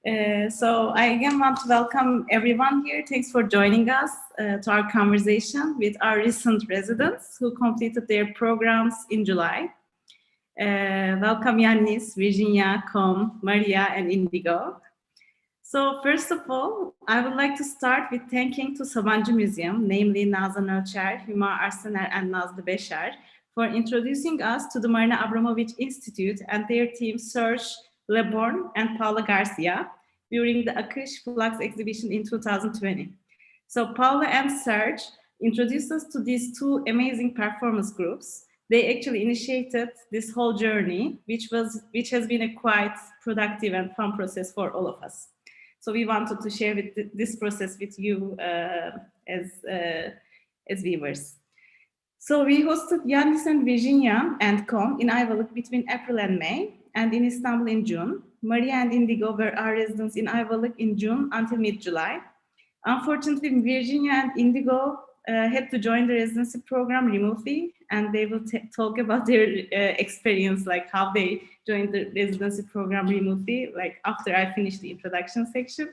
So I again want to welcome everyone here. Thanks for joining us to our conversation with our recent residents who completed their programs in July. Welcome Yiannis, Virginia, Côme, Maria, and Indigo. So first of all, I would like to start with thanking to Sabancı Museum, namely Nazan Ölçer, Hüma Arsener, and Nazlı Beşer, for introducing us to the Marina Abramović Institute and their team Serge Leborn and Paula Garcia during the Akış Flux exhibition in 2020. So Paula and Serge introduced us to these two amazing performance groups. They actually initiated this whole journey, which has been a quite productive and fun process for all of us. So we wanted to share this process with you as viewers. So we hosted Yiannis and Virginia and Côme in Ayvalık between April and May, and in Istanbul in June. Maria and Indigo were our residents in Ayvalık in June until mid-July. Unfortunately, Virginia and Indigo had to join the residency program remotely, and they will talk about their experience, like how they joined the residency program remotely, like after I finish the introduction section.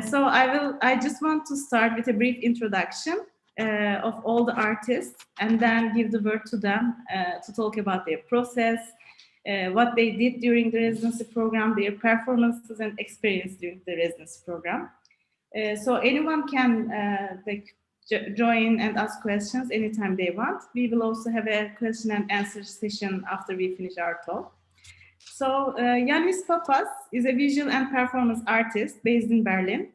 So I just want to start with a brief introduction of all the artists, and then give the word to them to talk about their process, what they did during the residency program, their performances and experience during the residency program. So anyone can join and ask questions anytime they want. We will also have a question and answer session after we finish our talk. So Yiannis Papas is a visual and performance artist based in Berlin,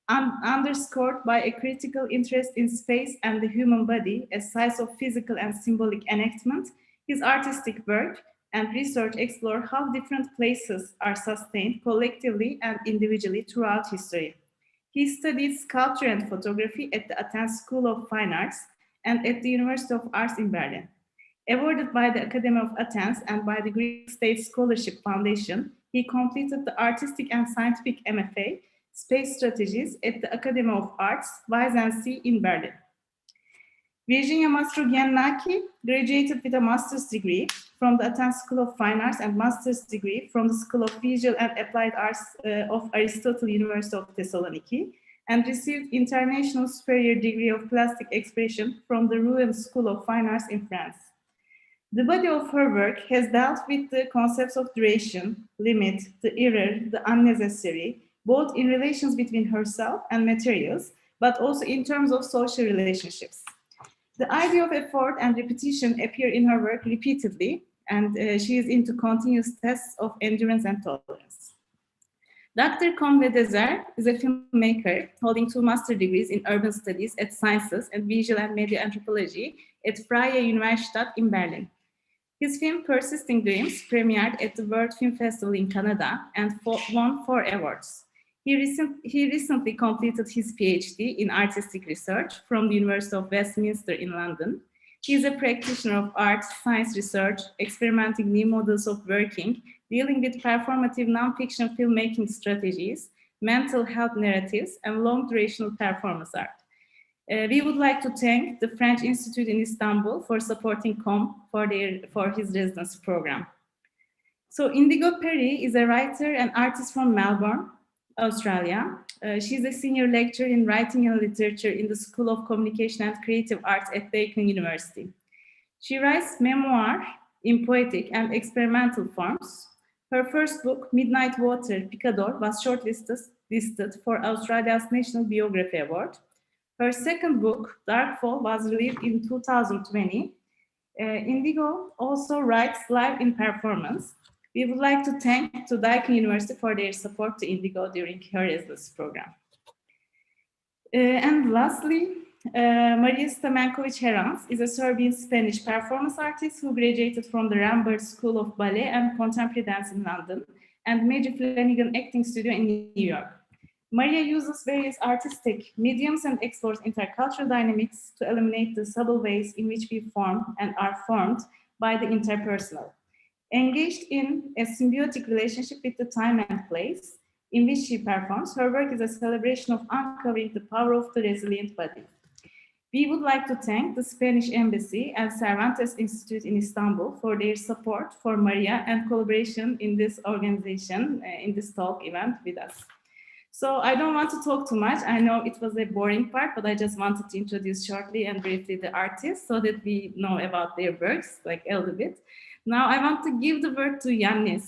underscored by a critical interest in space and the human body as size of physical and symbolic enactment. His artistic work and research explore how different places are sustained collectively and individually throughout history. He studied sculpture and photography at the Athens School of Fine Arts and at the University of Arts in Berlin. Awarded by the Academy of Athens and by the Greek State Scholarship Foundation, he completed the Artistic and Scientific MFA, Space Strategies at the Academy of Arts, Wyzensee in Berlin. Virginia Mastrogiannaki graduated with a master's degree from the Athens School of Fine Arts and master's degree from the School of Visual and Applied Arts of Aristotle University of Thessaloniki, and received International Superior Degree of Plastic Expression from the Rouen School of Fine Arts in France. The body of her work has dealt with the concepts of duration, limit, the error, the unnecessary, both in relations between herself and materials, but also in terms of social relationships. The idea of effort and repetition appear in her work repeatedly, and she is into continuous tests of endurance and tolerance. Dr. Côme is a filmmaker holding 2 master degrees in urban studies at Sciences and Visual and Media Anthropology at Freie Universität in Berlin. His film Persisting Dreams premiered at the World Film Festival in Canada and won 4 awards. He recently completed his PhD in artistic research from the University of Westminster in London. He is a practitioner of art, science research, experimenting new models of working, dealing with performative non-fiction filmmaking strategies, mental health narratives, and long-durational performance art. We would like to thank the French Institute in Istanbul for supporting Côme for his residency program. So Indigo Perry is a writer and artist from Melbourne, Australia. She's a senior lecturer in writing and literature in the School of Communication and Creative Arts at Bengü University. She writes memoir in poetic and experimental forms. Her first book, Midnight Water, Picador, was shortlisted for Australia's National Biography Award. Her second book, Dark Fall, was released in 2020. Indigo also writes live in performance. We would like to thank to Deakin University for their support to Indigo during her residency program. And lastly, Maria Stamenković-Herans is a Serbian-Spanish performance artist who graduated from the Rambert School of Ballet and Contemporary Dance in London and Maggie Flanagan Acting Studio in New York. Maria uses various artistic mediums and explores intercultural dynamics to eliminate the subtle ways in which we form and are formed by the interpersonal. Engaged in a symbiotic relationship with the time and place in which she performs, her work is a celebration of uncovering the power of the resilient body. We would like to thank the Spanish Embassy and Cervantes Institute in Istanbul for their support for Maria and collaboration in this organization, in this talk event with us. So I don't want to talk too much. I know it was a boring part, but I just wanted to introduce shortly and briefly the artists so that we know about their works, like a little bit. Now I want to give the word to Yiannis,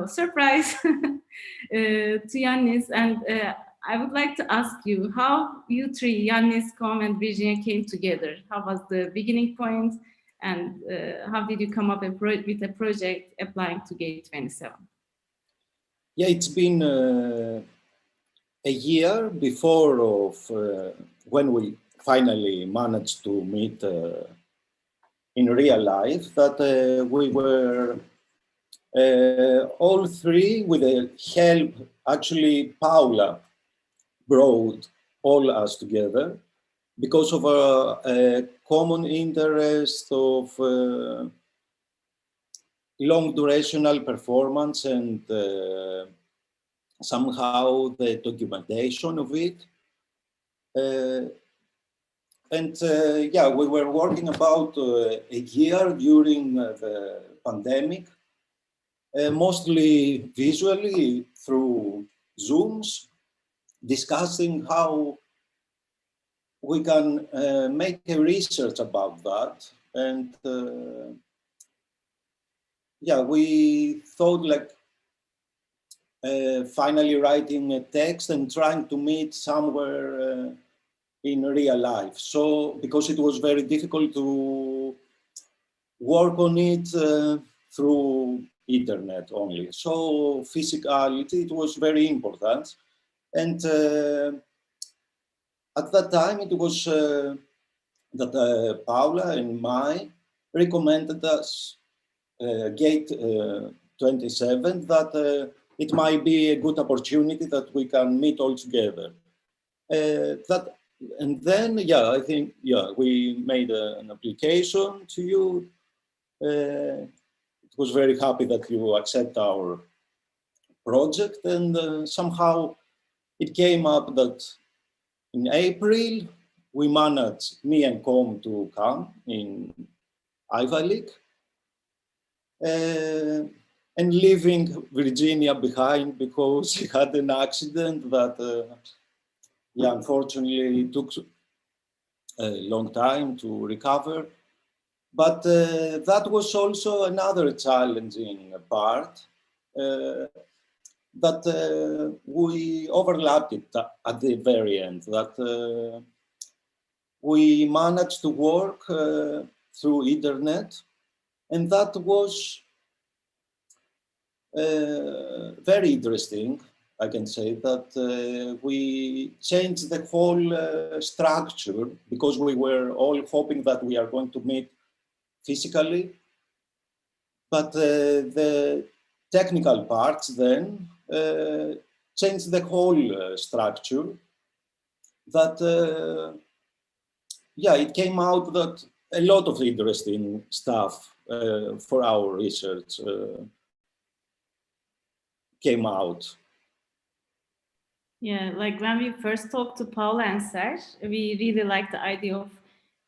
surprise, to Yiannis, and I would like to ask you how you three, Yiannis, Côme, and Virginia, came together. How was the beginning point, and how did you come up with a project applying to Gate 27? Yeah, it's been a year before of when we finally managed to meet in real life that we were all three with the help, actually Paula brought all us together because of a common interest of long durational performance and somehow the documentation of it. Yeah, we were working about a year during the pandemic, mostly visually through Zooms, discussing how we can make a research about that. And yeah, we thought like finally writing a text and trying to meet somewhere in real life. So, because it was very difficult to work on it through internet only. So physicality, it was very important. And at that time, it was that Paula and Mai recommended us Gate 27, that it might be a good opportunity that we can meet all together. And then, yeah, I think, yeah, we made an application to you. It was very happy that you accept our project, and somehow it came up that in April, we managed, me and Côme, to come in Ayvalık, and leaving Virginia behind because she had an accident that, yeah, unfortunately took a long time to recover. But that was also another challenging part, that we overlapped it at the very end, that we managed to work through internet, and that was very interesting. I can say that we changed the whole structure because we were all hoping that we are going to meet physically, but the technical parts then changed the whole structure. That yeah, it came out that a lot of interesting stuff for our research came out. Yeah, like when we first talked to Paula and Serge, we really liked the idea of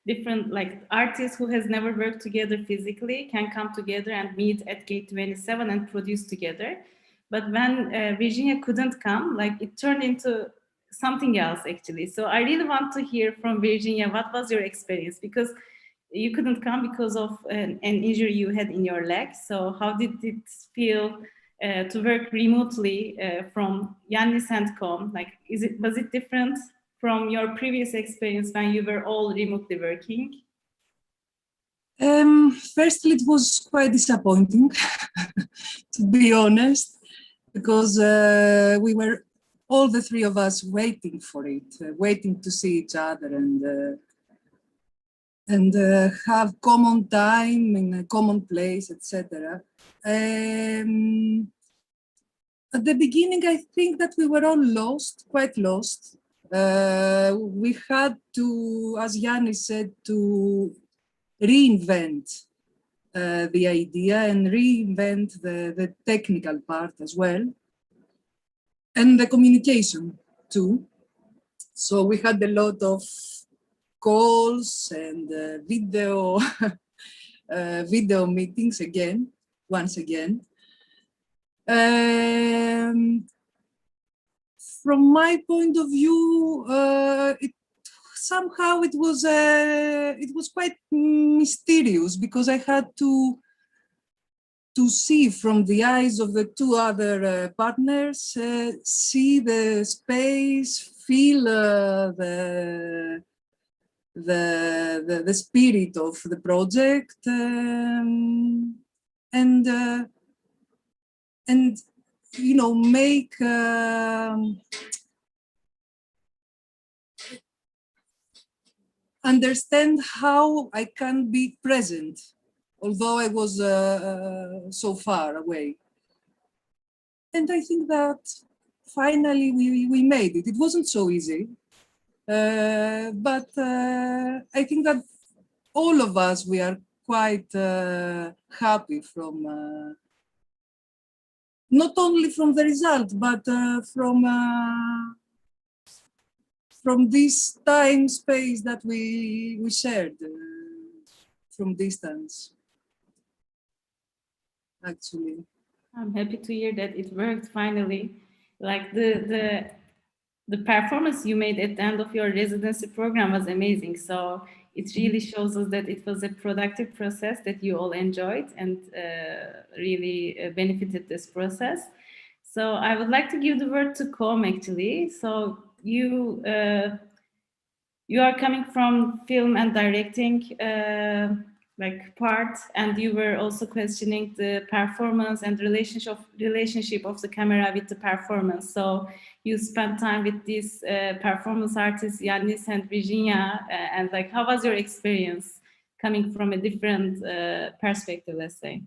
different, like, artists who has never worked together physically can come together and meet at Gate 27 and produce together. But when Virginia couldn't come, like, it turned into something else actually. So I really want to hear from Virginia, what was your experience? Because you couldn't come because of an injury you had in your leg. So how did it feel to work remotely from Yiannis and Côme? Like, was it different from your previous experience when you were all remotely working? Firstly, it was quite disappointing, to be honest, because we were, all the three of us, waiting for it, waiting to see each other and have common time in a common place, etc. At the beginning, I think that we were all lost, quite lost. We had to, as Yiannis said, to reinvent the idea and reinvent the technical part as well, and the communication too. So we had a lot of calls and video video meetings once again. From my point of view, somehow it was quite mysterious, because I had to see from the eyes of the two other partners, see the space, feel the spirit of the project, and you know, make understand how I can be present, although I was so far away. And I think that finally we made it. It wasn't so easy, but I think that all of us, we are quite happy from not only from the result, but from this time space that we shared from distance, actually. I'm happy to hear that it worked finally. Like the performance you made at the end of your residency program was amazing. So it really shows us that it was a productive process that you all enjoyed and really benefited this process. So I would like to give the word to Côme, actually. So you are coming from film and directing like part, and you were also questioning the performance and relationship of the camera with the performance. So you spent time with these performance artists, Yiannis and Virginia, and like, how was your experience coming from a different perspective, let's say?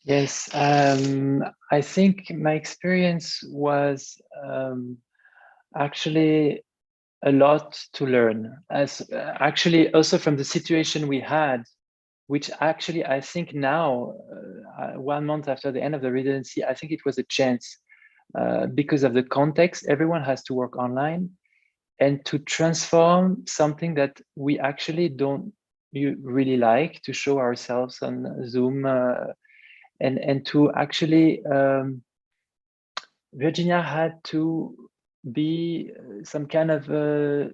Yes, I think my experience was actually a lot to learn, as actually also from the situation we had, which actually I think now, 1 month after the end of the residency, I think it was a chance because of the context. Everyone has to work online, and to transform something that we actually don't really like, to show ourselves on Zoom, and to actually, Virginia had to be some kind of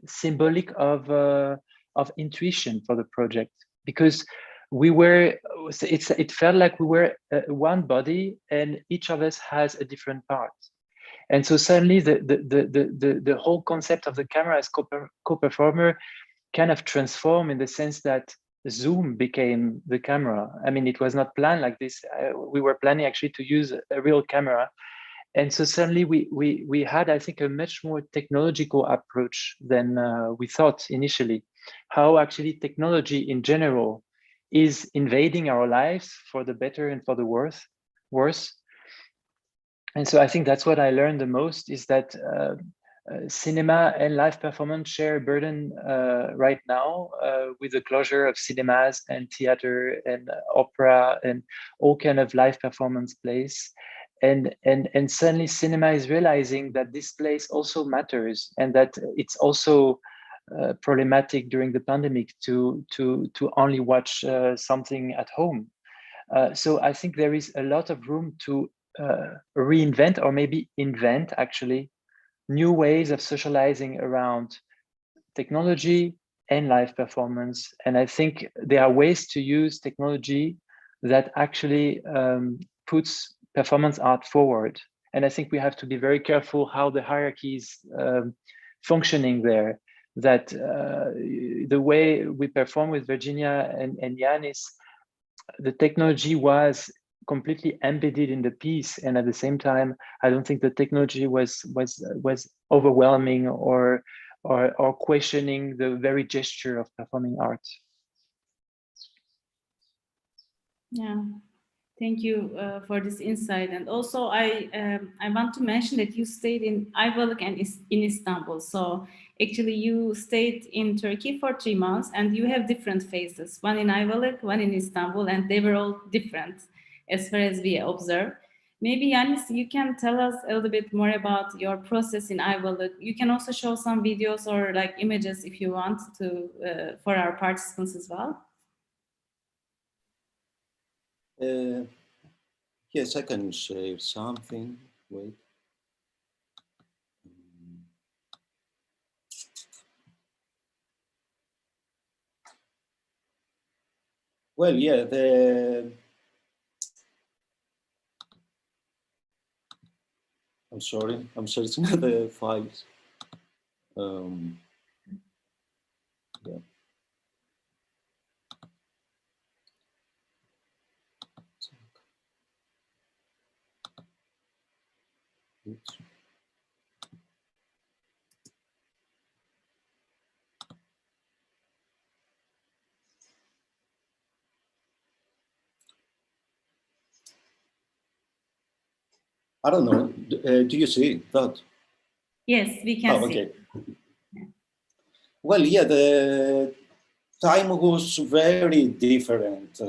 symbolic of intuition for the project, because we were, it felt like we were one body and each of us has a different part. And so suddenly the whole concept of the camera as co-performer kind of transformed, in the sense that Zoom became the camera. I mean, it was not planned like this. We were planning actually to use a real camera. And so suddenly we had, I think, a much more technological approach than we thought initially. How actually technology in general is invading our lives for the better and for the worse. And so I think that's what I learned the most, is that cinema and live performance share a burden right now with the closure of cinemas and theater and opera and all kind of live performance plays. And suddenly cinema is realizing that this place also matters, and that it's also problematic during the pandemic to only watch something at home. So I think there is a lot of room to reinvent, or maybe invent actually, new ways of socializing around technology and live performance. And I think there are ways to use technology that actually puts performance art forward. And I think we have to be very careful how the hierarchy is functioning there, that the way we perform with Virginia and Yiannis, the technology was completely embedded in the piece, and at the same time, I don't think the technology was overwhelming or questioning the very gesture of performing art. Yeah, thank you for this insight. And also, I want to mention that you stayed in Ayvalık and in Istanbul. So actually, you stayed in Turkey for 3 months, and you have different phases. One in Ayvalık, one in Istanbul, and they were all different as far as we observe. Maybe Yiannis, you can tell us a little bit more about your process in Ayvalık. You can also show some videos or like images if you want to for our participants as well. Yes, I can share something. Wait. Well, yeah, I'm sorry, I'm searching the files. Yeah. Oops. I don't know. Do you see that? Yes, we can see. Okay. Well, yeah, the time was very different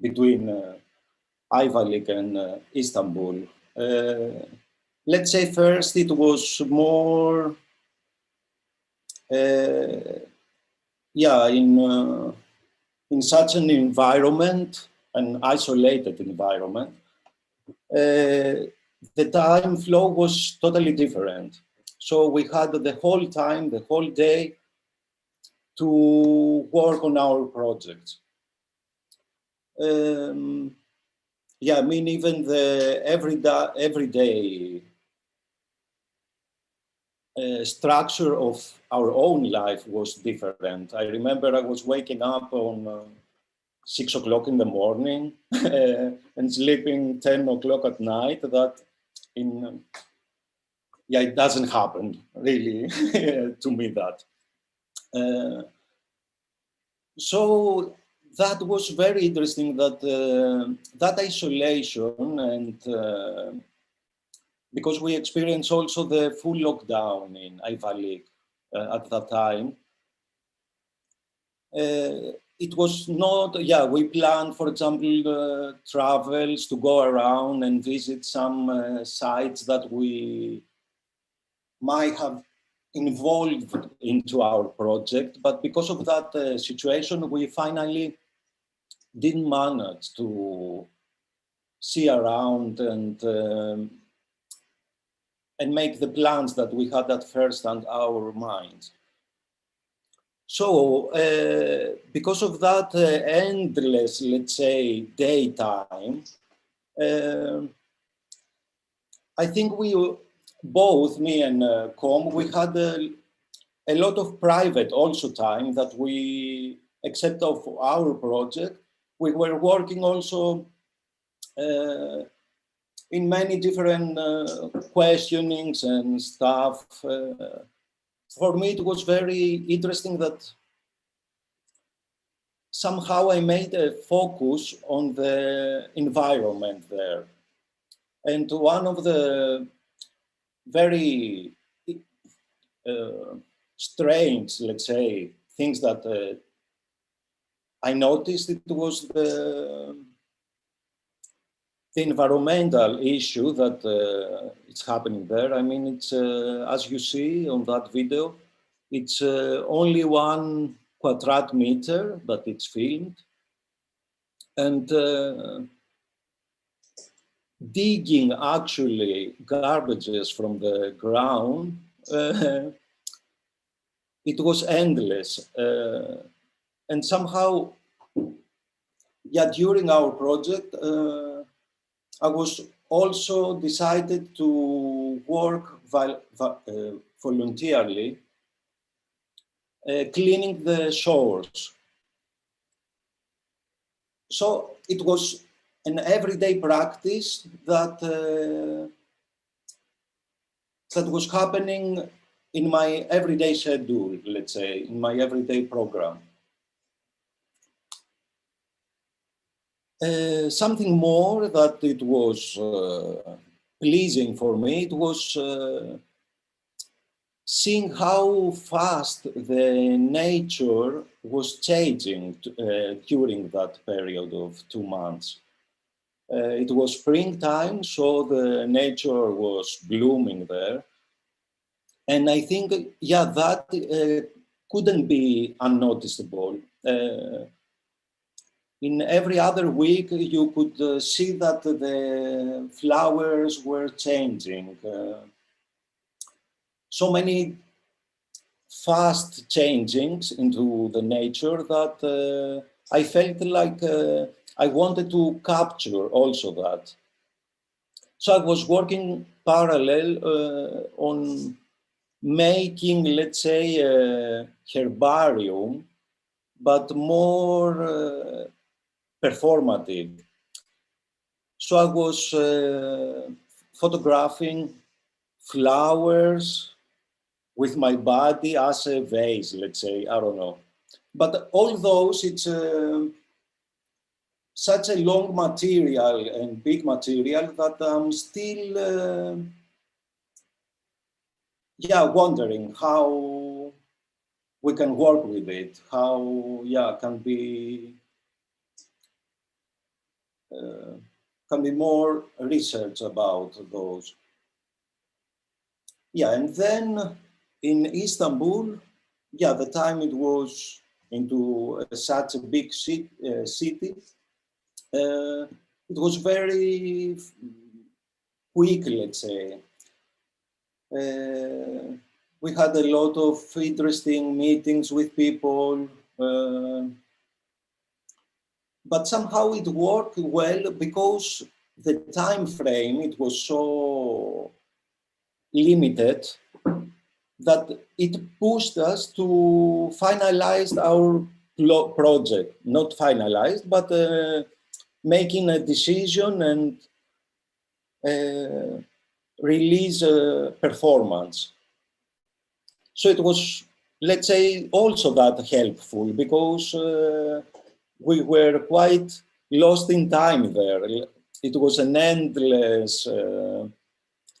between Ayvalık and Istanbul. Let's say first it was more, yeah, in such an environment, an isolated environment. The time flow was totally different. So we had the whole time, the whole day to work on our projects. Yeah, I mean, even the everyday structure of our own life was different. I remember I was waking up on 6 o'clock in the morning and sleeping 10 o'clock at night. That yeah, it doesn't happen really to me that. So that was very interesting that that isolation and because we experienced also the full lockdown in Ayvalık at that time. It was not, yeah, we planned, for example, travels to go around and visit some sites that we might have involved into our project, but because of that situation, we finally didn't manage to see around and make the plans that we had at first on our minds. So because of that endless, let's say, daytime, I think we both, me and Côme, we had a lot of private also time that we, except of our project, we were working also in many different questionings and stuff. For me, it was very interesting that somehow I made a focus on the environment there. And one of the very strange, let's say, things that I noticed, it was the environmental issue that it's happening there. I mean, it's as you see on that video, it's only 1 quadrat meter that it's filmed, and digging actually garbages from the ground, it was endless, and somehow, yeah, during our project, I was also decided to work voluntarily cleaning the shores. So it was an everyday practice that that was happening in my everyday schedule, let's say, in my everyday program. Something more that it was pleasing for me, it was seeing how fast the nature was changing during that period of 2 months. It was springtime, so the nature was blooming there. And I think, yeah, that couldn't be unnoticeable. In every other week, you could see that the flowers were changing. So many fast changings into the nature that I felt like I wanted to capture also that. So I was working parallel on making, let's say, a herbarium, but more performative. So I was photographing flowers with my body as a vase, let's say, I don't know. But all those, it's such a long material and big material that I'm still, wondering how we can work with it, how, can be more research about those. Yeah, and then in Istanbul, the time it was into such a big city, it was very quick, let's say. We had a lot of interesting meetings with people, but somehow it worked well because the time frame, it was so limited that it pushed us to finalize our project, not finalized, but making a decision and release a performance. So it was, let's say, also that helpful because we were quite lost in time there. It was an endless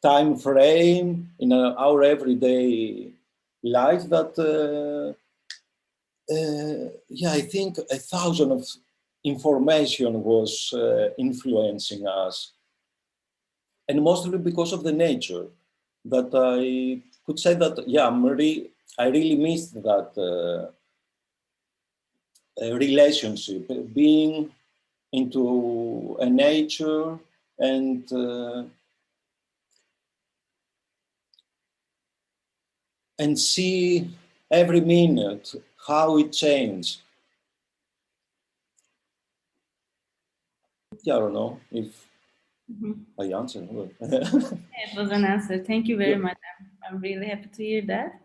time frame in our everyday life that, I think 1,000 of information was influencing us. And mostly because of the nature, that I could say that, I really missed that relationship, being into a nature and see every minute how it changed. I don't know if I answered. It was an answer. Thank you very much. I'm really happy to hear that.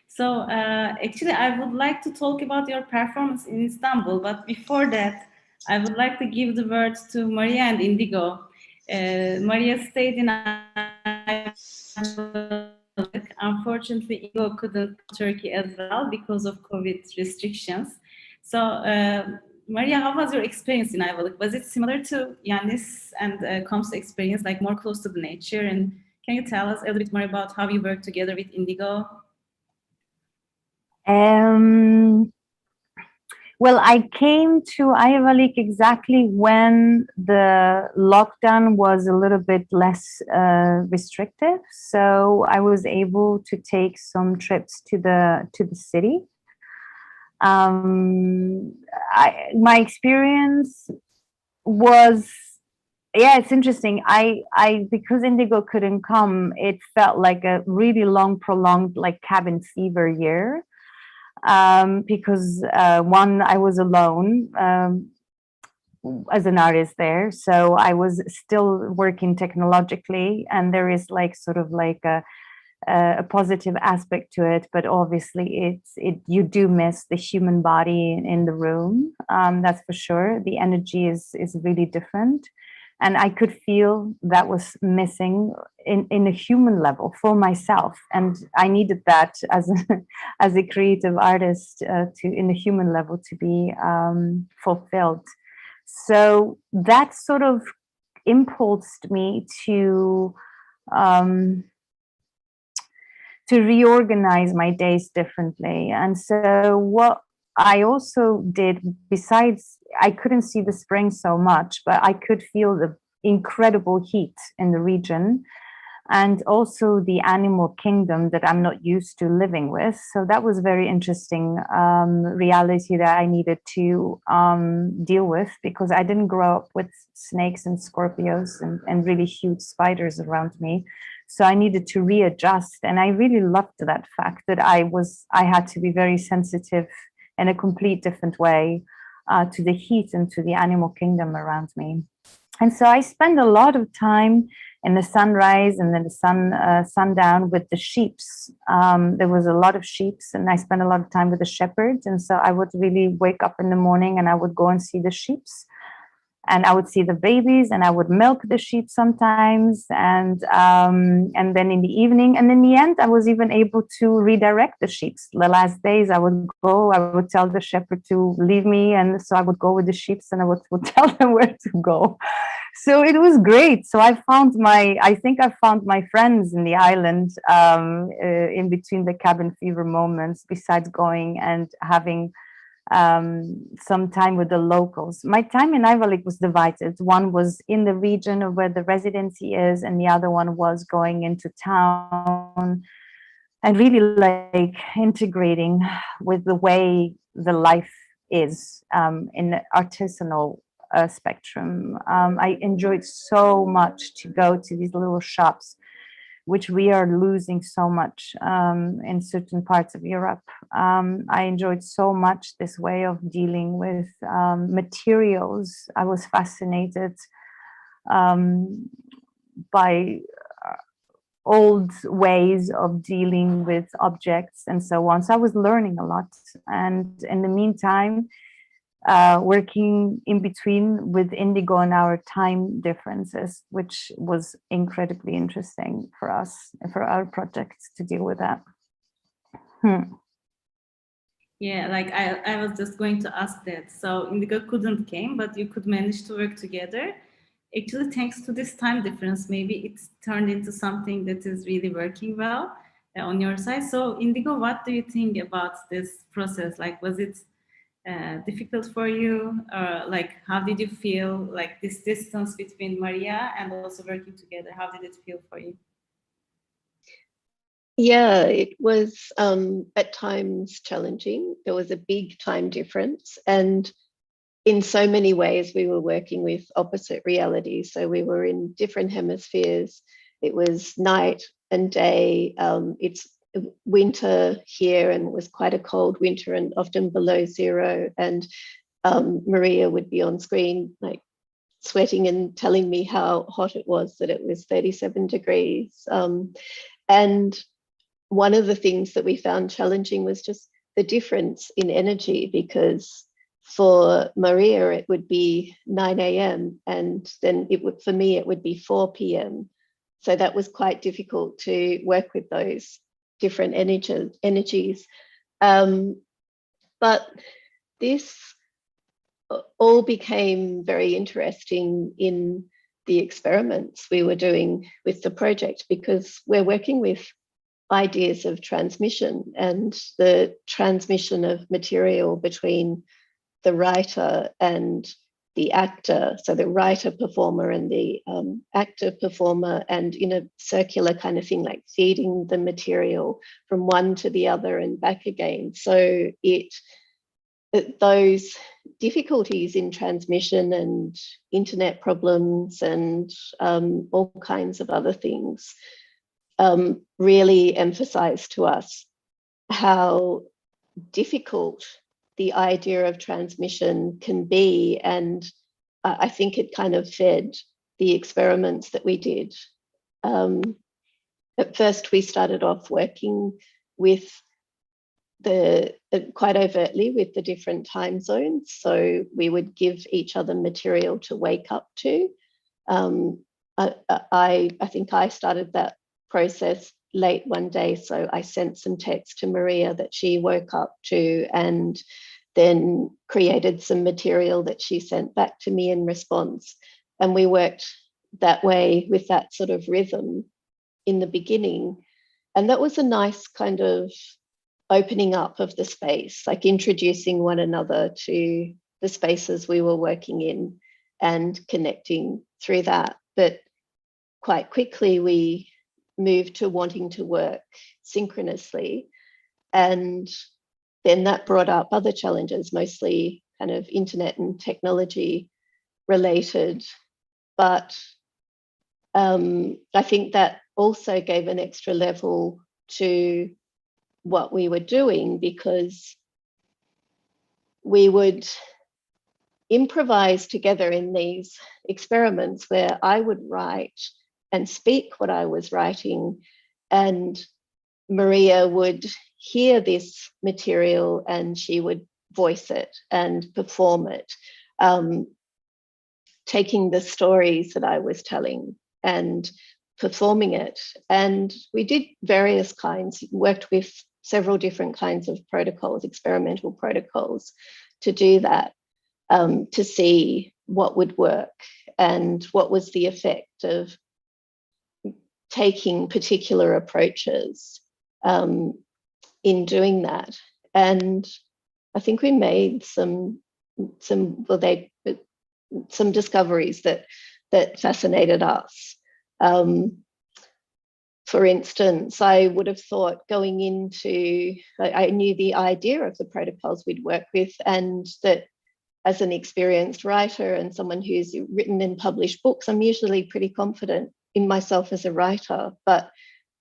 So actually, I would like to talk about your performance in Istanbul, but before that, I would like to give the word to Maria and Indigo. Maria stayed in unfortunately, Indigo couldn't come to Turkey as well because of COVID restrictions. So Maria, how was your experience in Ayvalık? Was it similar to Yiannis and Côme's experience, like more close to the nature? And can you tell us a little bit more about how you work together with Indigo? Well, I came to Ayvalık exactly when the lockdown was a little bit less restrictive, so I was able to take some trips to the city. My experience was, it's interesting. I because Indigo couldn't come, it felt like a really long, prolonged, like cabin fever year. Because one, I was alone as an artist there, so I was still working technologically, and there is like sort of like a positive aspect to it, but obviously you do miss the human body in the room. That's for sure. The energy is really different. And I could feel that was missing in a human level for myself, and I needed that as a creative artist in a human level to be fulfilled. So that sort of impulsed me to reorganize my days differently. And so what I also did, besides, I couldn't see the spring so much, but I could feel incredible heat in the region, and also the animal kingdom that I'm not used to living with. So that was very interesting reality that I needed to deal with, because I didn't grow up with snakes and Scorpios and really huge spiders around me. So I needed to readjust, and I really loved that fact that I had to be very sensitive in a complete different way to the heat and to the animal kingdom around me. And so I spend a lot of time in the sunrise and then the sundown with the sheeps. There was a lot of sheeps, and I spent a lot of time with the shepherds. And so I would really wake up in the morning and I would go and see the sheeps, and I would see the babies, and I would milk the sheep sometimes, and then in the evening, and in the end, I was even able to redirect the sheep. The last days, I would tell the shepherd to leave me, and so I would go with the sheep, and I would tell them where to go. So it was great. So I think I found my friends in the island in between the cabin fever moments, besides going and having some time with the locals. My time in Ayvalık was divided. One was in the region of where the residency is, and the other one was going into town and really like integrating with the way the life is in the artisanal spectrum. I enjoyed so much to go to these little shops, which we are losing so much in certain parts of Europe. I enjoyed so much this way of dealing with materials. I was fascinated by old ways of dealing with objects and so on. So I was learning a lot. And in the meantime, working in between with Indigo and our time differences, which was incredibly interesting for us, for our project, to deal with that. Yeah, like I was just going to ask that. So Indigo couldn't came, but you could manage to work together. Actually, thanks to this time difference, maybe it's turned into something that is really working well on your side. So Indigo, what do you think about this process? Like, was it difficult for you, or like how did you feel like this distance between Maria and also working together? How did it feel for you? Yeah, it was at times challenging. There was a big time difference, and in so many ways we were working with opposite realities. So we were in different hemispheres. It was night and day. It's winter here, and it was quite a cold winter and often below zero. And Maria would be on screen like sweating and telling me how hot it was, that it was 37 degrees. And one of the things that we found challenging was just the difference in energy, because for Maria it would be 9 a.m. and then for me it would be 4 p.m. So that was quite difficult to work with those different energies. But this all became very interesting in the experiments we were doing with the project, because we're working with ideas of transmission and the transmission of material between the writer and the actor. So the writer performer and the actor performer, and in a circular kind of thing, like feeding the material from one to the other and back again. So those difficulties in transmission and internet problems and all kinds of other things really emphasized to us how difficult the idea of transmission can be. And I think it kind of fed the experiments that we did. At first, we started off working with quite overtly with the different time zones. So we would give each other material to wake up to. I think I started that process late one day, so I sent some text to Maria that she woke up to, and then created some material that she sent back to me in response. And we worked that way with that sort of rhythm in the beginning. And that was a nice kind of opening up of the space, like introducing one another to the spaces we were working in. and connecting through that. But quite quickly, we moved to wanting to work synchronously. And then that brought up other challenges, mostly kind of internet and technology related. But I think that also gave an extra level to what we were doing, because we would improvise together in these experiments where I would write and speak what I was writing, and Maria would hear this material and she would voice it and perform it, taking the stories that I was telling and performing it. And we did various kinds, worked with several different kinds of protocols, experimental protocols, to do that, to see what would work and what was the effect of taking particular approaches in doing that. And I think we made some discoveries that fascinated us. For instance, I would have thought going into, I knew the idea of the protocols we'd work with, and that as an experienced writer and someone who's written and published books, I'm usually pretty confident in myself as a writer. But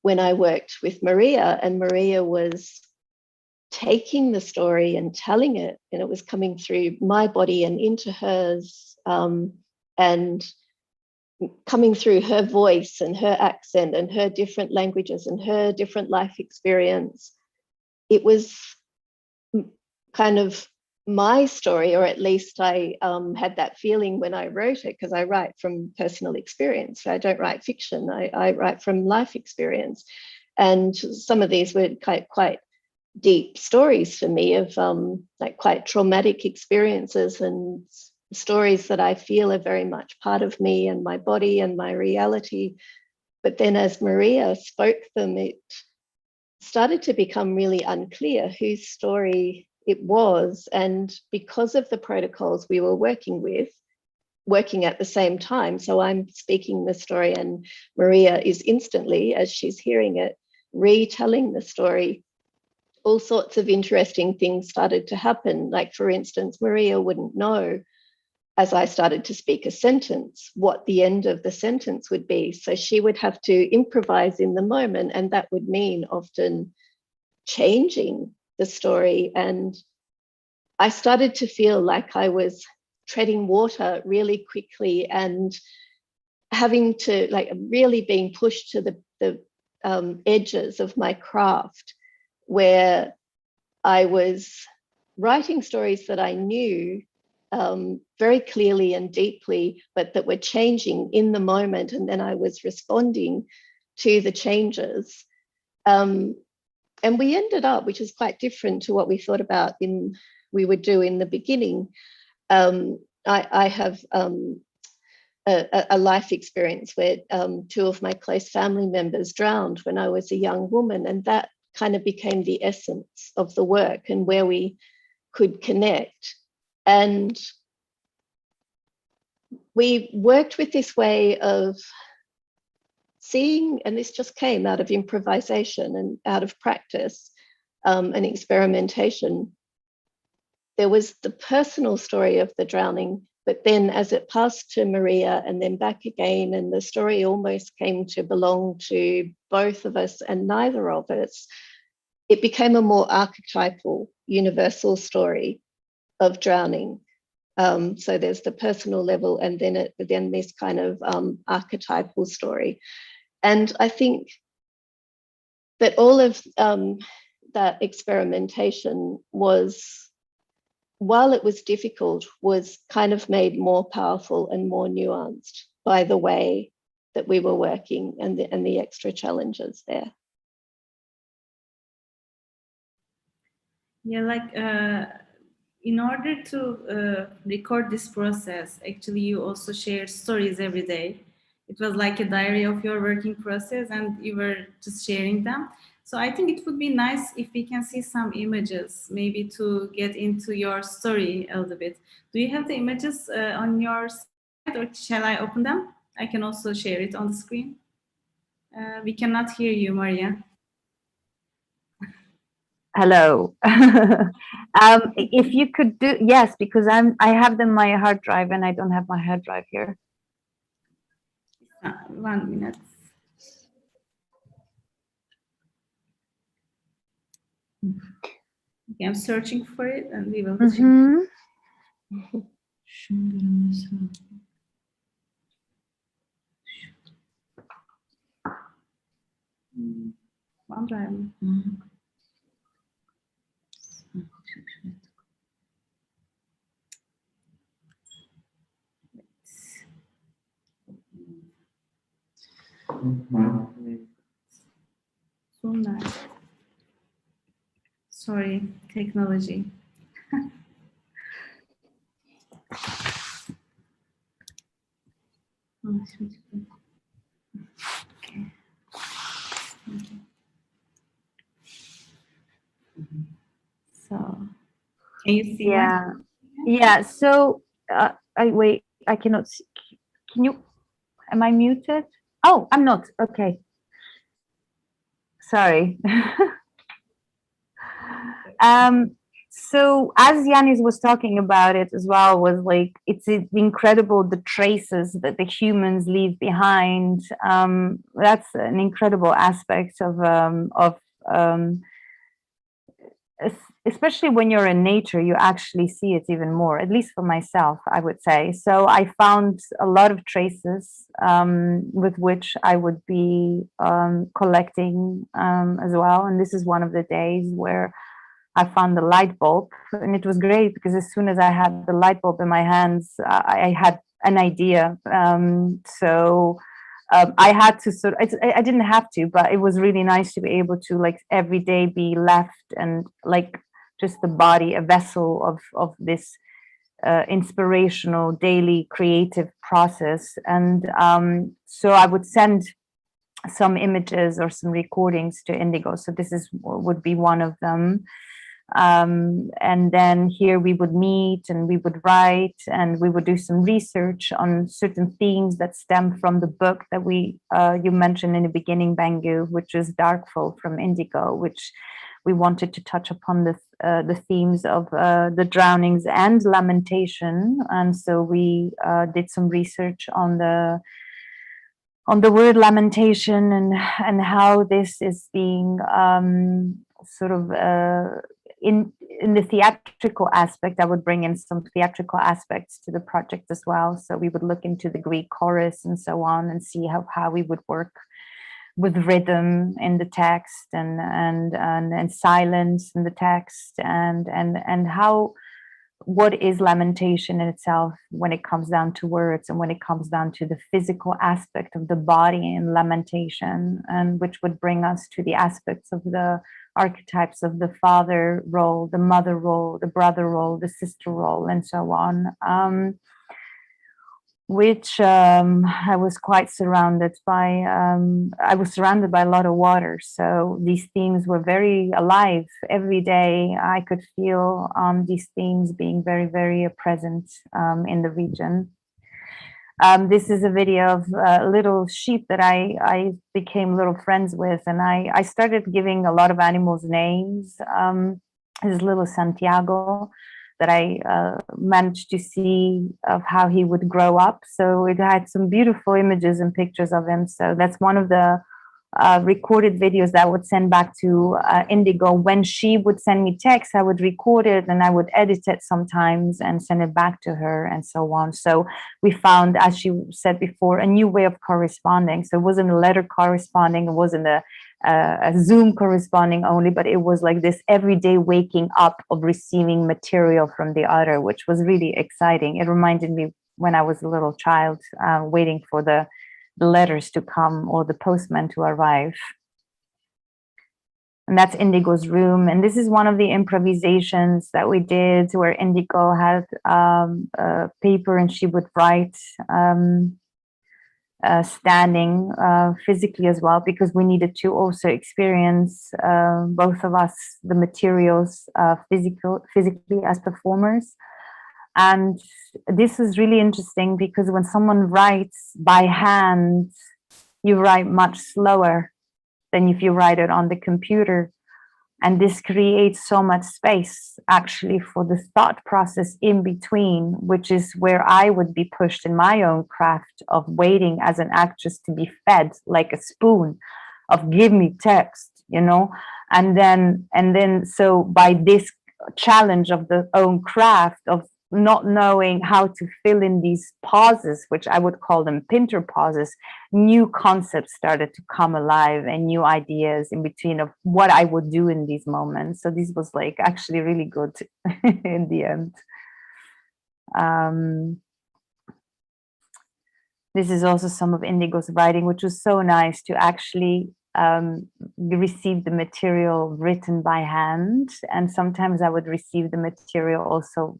when I worked with Maria, and Maria was taking the story and telling it, and it was coming through my body and into hers, and coming through her voice and her accent and her different languages and her different life experience, it was kind of my story, or at least I had that feeling when I wrote it, because I write from personal experience. I don't write fiction, I write from life experience. And some of these were quite deep stories for me of like quite traumatic experiences, and stories that I feel are very much part of me and my body and my reality. But then as Maria spoke them, it started to become really unclear whose story it was. And because of the protocols we were working at the same time, so I'm speaking the story and Maria is instantly, as she's hearing it, retelling the story, all sorts of interesting things started to happen. Like, for instance, Maria wouldn't know, as I started to speak a sentence, what the end of the sentence would be. So she would have to improvise in the moment, and that would mean often changing the story. And I started to feel like I was treading water really quickly and having to, like, really being pushed to the edges of my craft, where I was writing stories that I knew very clearly and deeply, but that were changing in the moment, and then I was responding to the changes. And we ended up, which is quite different to what we thought about we would do in the beginning. I have a life experience where two of my close family members drowned when I was a young woman, and that kind of became the essence of the work and where we could connect. And we worked with this way of seeing, and this just came out of improvisation and out of practice and experimentation. There was the personal story of the drowning, but then as it passed to Maria and then back again, and the story almost came to belong to both of us and neither of us, it became a more archetypal, universal story of drowning. So there's the personal level, and then this kind of archetypal story. And I think that all of that experimentation was, while it was difficult, was kind of made more powerful and more nuanced by the way that we were working and the extra challenges there. Yeah, like in order to record this process, actually you also shared stories every day. It was like a diary of your working process, and you were just sharing them. So I think it would be nice if we can see some images, maybe to get into your story a little bit. Do you have the images on your or shall I open them? I can also share it on the screen. We cannot hear you, Maria. Hello. If you could do, yes, because I have them on my hard drive and I don't have my hard drive here. 1 minute. Okay, I'm searching for it and we will. OneDrive. Sorry, technology. So, can you see? Yeah, yeah. So, wait. I cannot see. Can you? Am I muted? Oh, I'm not. Okay. Sorry. So as Yiannis was talking about it as well, was like, it's incredible the traces that the humans leave behind. That's an incredible aspect of especially when you're in nature, you actually see it even more, at least for myself, I would say. So I found a lot of traces with which I would be collecting as well. And this is one of the days where I found the light bulb, and it was great because as soon as I had the light bulb in my hands, I had an idea. I had to I didn't have to, but it was really nice to be able to, like, every day be left and like just the body, a vessel of this inspirational daily creative process. And so I would send some images or some recordings to Indigo. So this would be one of them. And then here we would meet and we would write and we would do some research on certain themes that stem from the book that you mentioned in the beginning, Bengü, which is Darkful from Indigo, which we wanted to touch upon the themes of the drownings and lamentation. And so we did some research on the word lamentation and how this is being sort of in the theatrical aspect. I would bring in some theatrical aspects to the project as well. So we would look into the Greek chorus and so on and see how we would work with rhythm in the text and silence in the text and how, what is lamentation in itself when it comes down to words and when it comes down to the physical aspect of the body in lamentation, and which would bring us to the aspects of the archetypes of the father role, the mother role, the brother role, the sister role, and so on, which I was quite surrounded by. I was surrounded by a lot of water, so these themes were very alive. Every day I could feel these themes being very, very present in the region. This is a video of a little sheep that I became little friends with, and I started giving a lot of animals names. His little Santiago, that I managed to see of how he would grow up. So it had some beautiful images and pictures of him. So that's one of the recorded videos that I would send back to Indigo. When she would send me text, I would record it and I would edit it sometimes and send it back to her and so on. So we found, as she said before, a new way of corresponding. So it wasn't a letter corresponding, it wasn't a Zoom corresponding only, but it was like this everyday waking up of receiving material from the other, which was really exciting. It reminded me when I was a little child, waiting for the letters to come or the postman to arrive. And that's Indigo's room. And this is one of the improvisations that we did where Indigo had paper and she would write standing physically as well, because we needed to also experience, both of us, the materials physically as performers. And this is really interesting because when someone writes by hand, you write much slower than if you write it on the computer. And this creates so much space actually for the thought process in between, which is where I would be pushed in my own craft of waiting as an actress to be fed like a spoon of give me text, you know. And then so by this challenge of the own craft of not knowing how to fill in these pauses, which I would call them pinter pauses, new concepts started to come alive and new ideas in between of what I would do in these moments. So this was like actually really good in the end. This is also some of Indigo's writing, which was so nice to actually receive the material written by hand. And sometimes I would receive the material also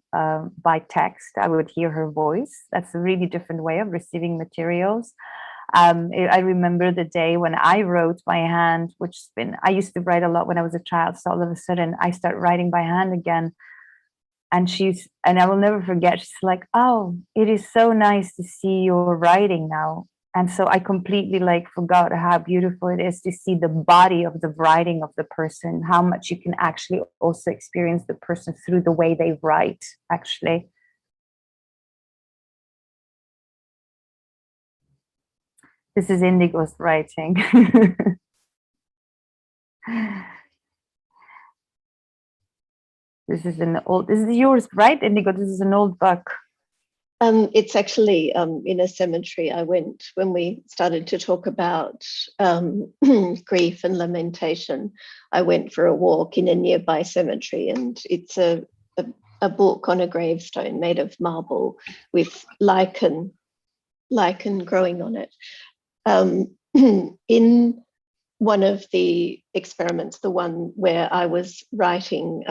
by text. I would hear her voice. That's a really different way of receiving materials. I remember the day when I wrote by hand, I used to write a lot when I was a child. So all of a sudden I start writing by hand again. And I will never forget, she's like, oh, it is so nice to see your writing now. And so I completely like forgot how beautiful it is to see the body of the writing of the person, how much you can actually also experience the person through the way they write, actually. This is Indigo's writing. This is yours, right, Indigo? This is an old book. It's actually in a cemetery. I went when we started to talk about grief and lamentation. I went for a walk in a nearby cemetery, and it's a book on a gravestone made of marble with lichen growing on it. In one of the experiments, the one where I was writing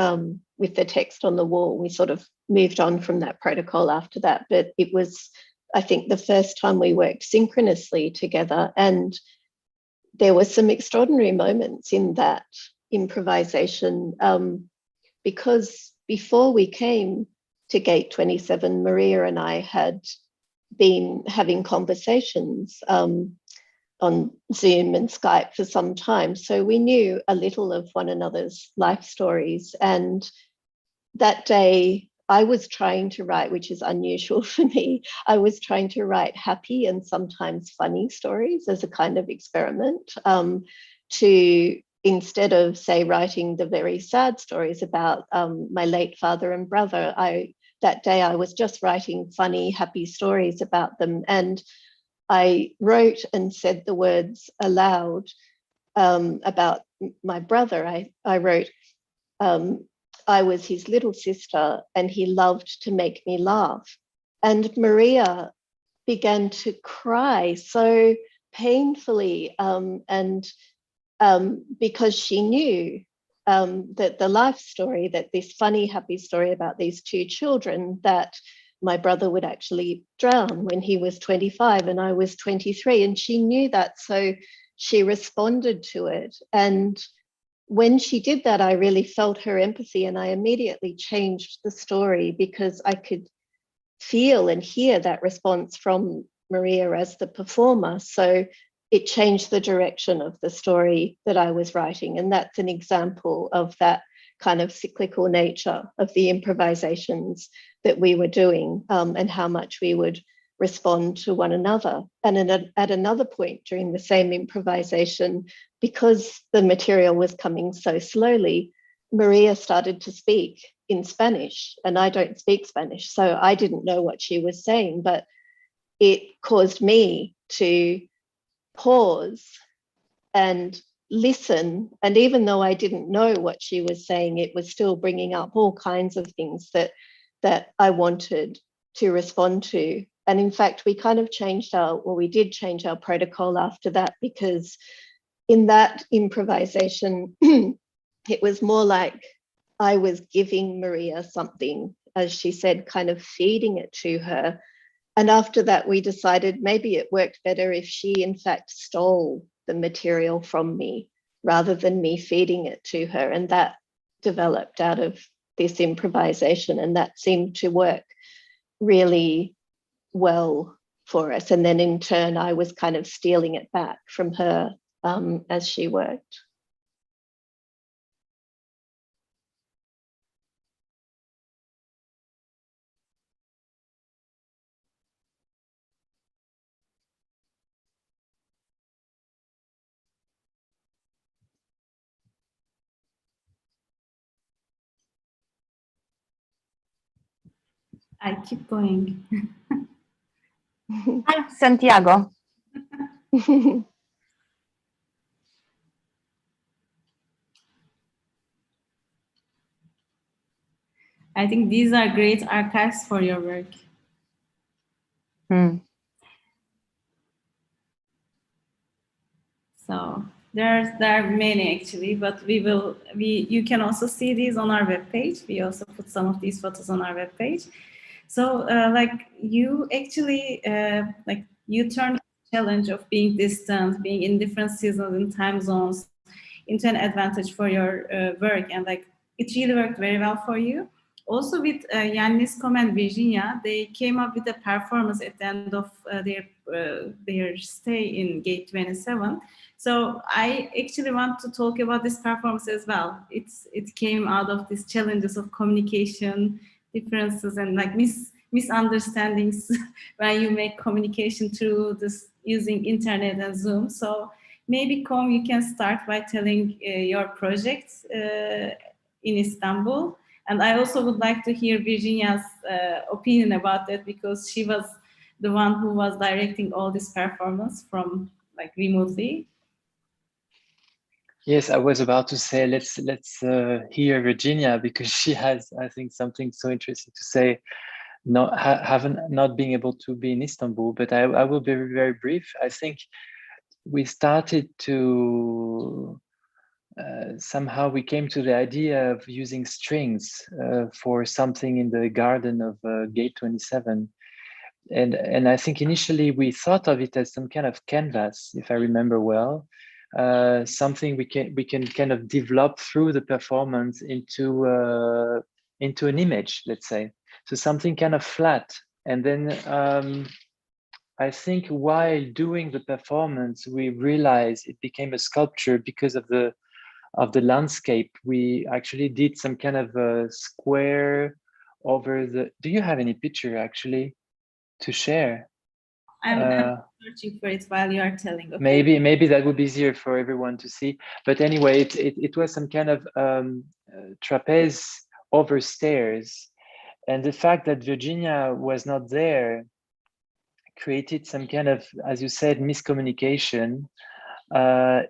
with the text on the wall, we sort of moved on from that protocol after that, but it was, I think, the first time we worked synchronously together, and there were some extraordinary moments in that improvisation because before we came to Gate 27, Maria and I had been having conversations on Zoom and Skype for some time, so we knew a little of one another's life stories. And that day I was trying to write, which is unusual for me, I was trying to write happy and sometimes funny stories as a kind of experiment to, instead of, say, writing the very sad stories about my late father and brother, that day I was just writing funny, happy stories about them. And I wrote and said the words aloud about my brother. I wrote, I was his little sister and he loved to make me laugh. And Maria began to cry so painfully because she knew that the life story, that this funny, happy story about these two children, that my brother would actually drown when he was 25 and I was 23. And she knew that, so she responded to it. And when she did that, I really felt her empathy, and I immediately changed the story because I could feel and hear that response from Maria as the performer. So it changed the direction of the story that I was writing. And that's an example of that kind of cyclical nature of the improvisations that we were doing, and how much we would respond to one another. And at another point during the same improvisation, because the material was coming so slowly, Maria started to speak in Spanish, and I don't speak Spanish, so I didn't know what she was saying, but it caused me to pause and listen. And even though I didn't know what she was saying, it was still bringing up all kinds of things that I wanted to respond to. And in fact, we kind of we did change our protocol after that, because in that improvisation, it was more like I was giving Maria something, as she said, kind of feeding it to her. And after that, we decided maybe it worked better if she, in fact, stole the material from me rather than me feeding it to her. And that developed out of this improvisation, and that seemed to work really well for us. And then in turn, I was kind of stealing it back from her as she worked. I keep going. Santiago. I think these are great archives for your work. So there are many actually, but you can also see these on our webpage. We also put some of these photos on our webpage. So like you actually you turned the challenge of being distant, being in different seasons and time zones into an advantage for your work, and like it really worked very well for you. Also with Yiannis, Côme and Virginia, they came up with a performance at the end of their stay in Gate 27. So I actually want to talk about this performance as well. It came out of these challenges of communication differences and like misunderstandings when you make communication through this using internet and Zoom. So maybe Côme, you can start by telling your project in Istanbul. And I also would like to hear Virginia's opinion about that, because she was the one who was directing all this performance from like remotely. Yes, I was about to say let's hear Virginia, because she has, I think, something so interesting to say. Not being able to be in Istanbul, but I will be very, very brief. I think we started to somehow we came to the idea of using strings for something in the garden of Gate 27. And I think initially we thought of it as some kind of canvas, if I remember well, something we can kind of develop through the performance into an image, let's say. So something kind of flat. And then I think while doing the performance, we realized it became a sculpture because of the landscape. We actually did some kind of a square over the. Do you have any picture actually to share? I'm searching for it while you are telling. Okay. Maybe that would be easier for everyone to see. But anyway, it was some kind of trapeze over stairs, and the fact that Virginia was not there created some kind of, as you said, miscommunication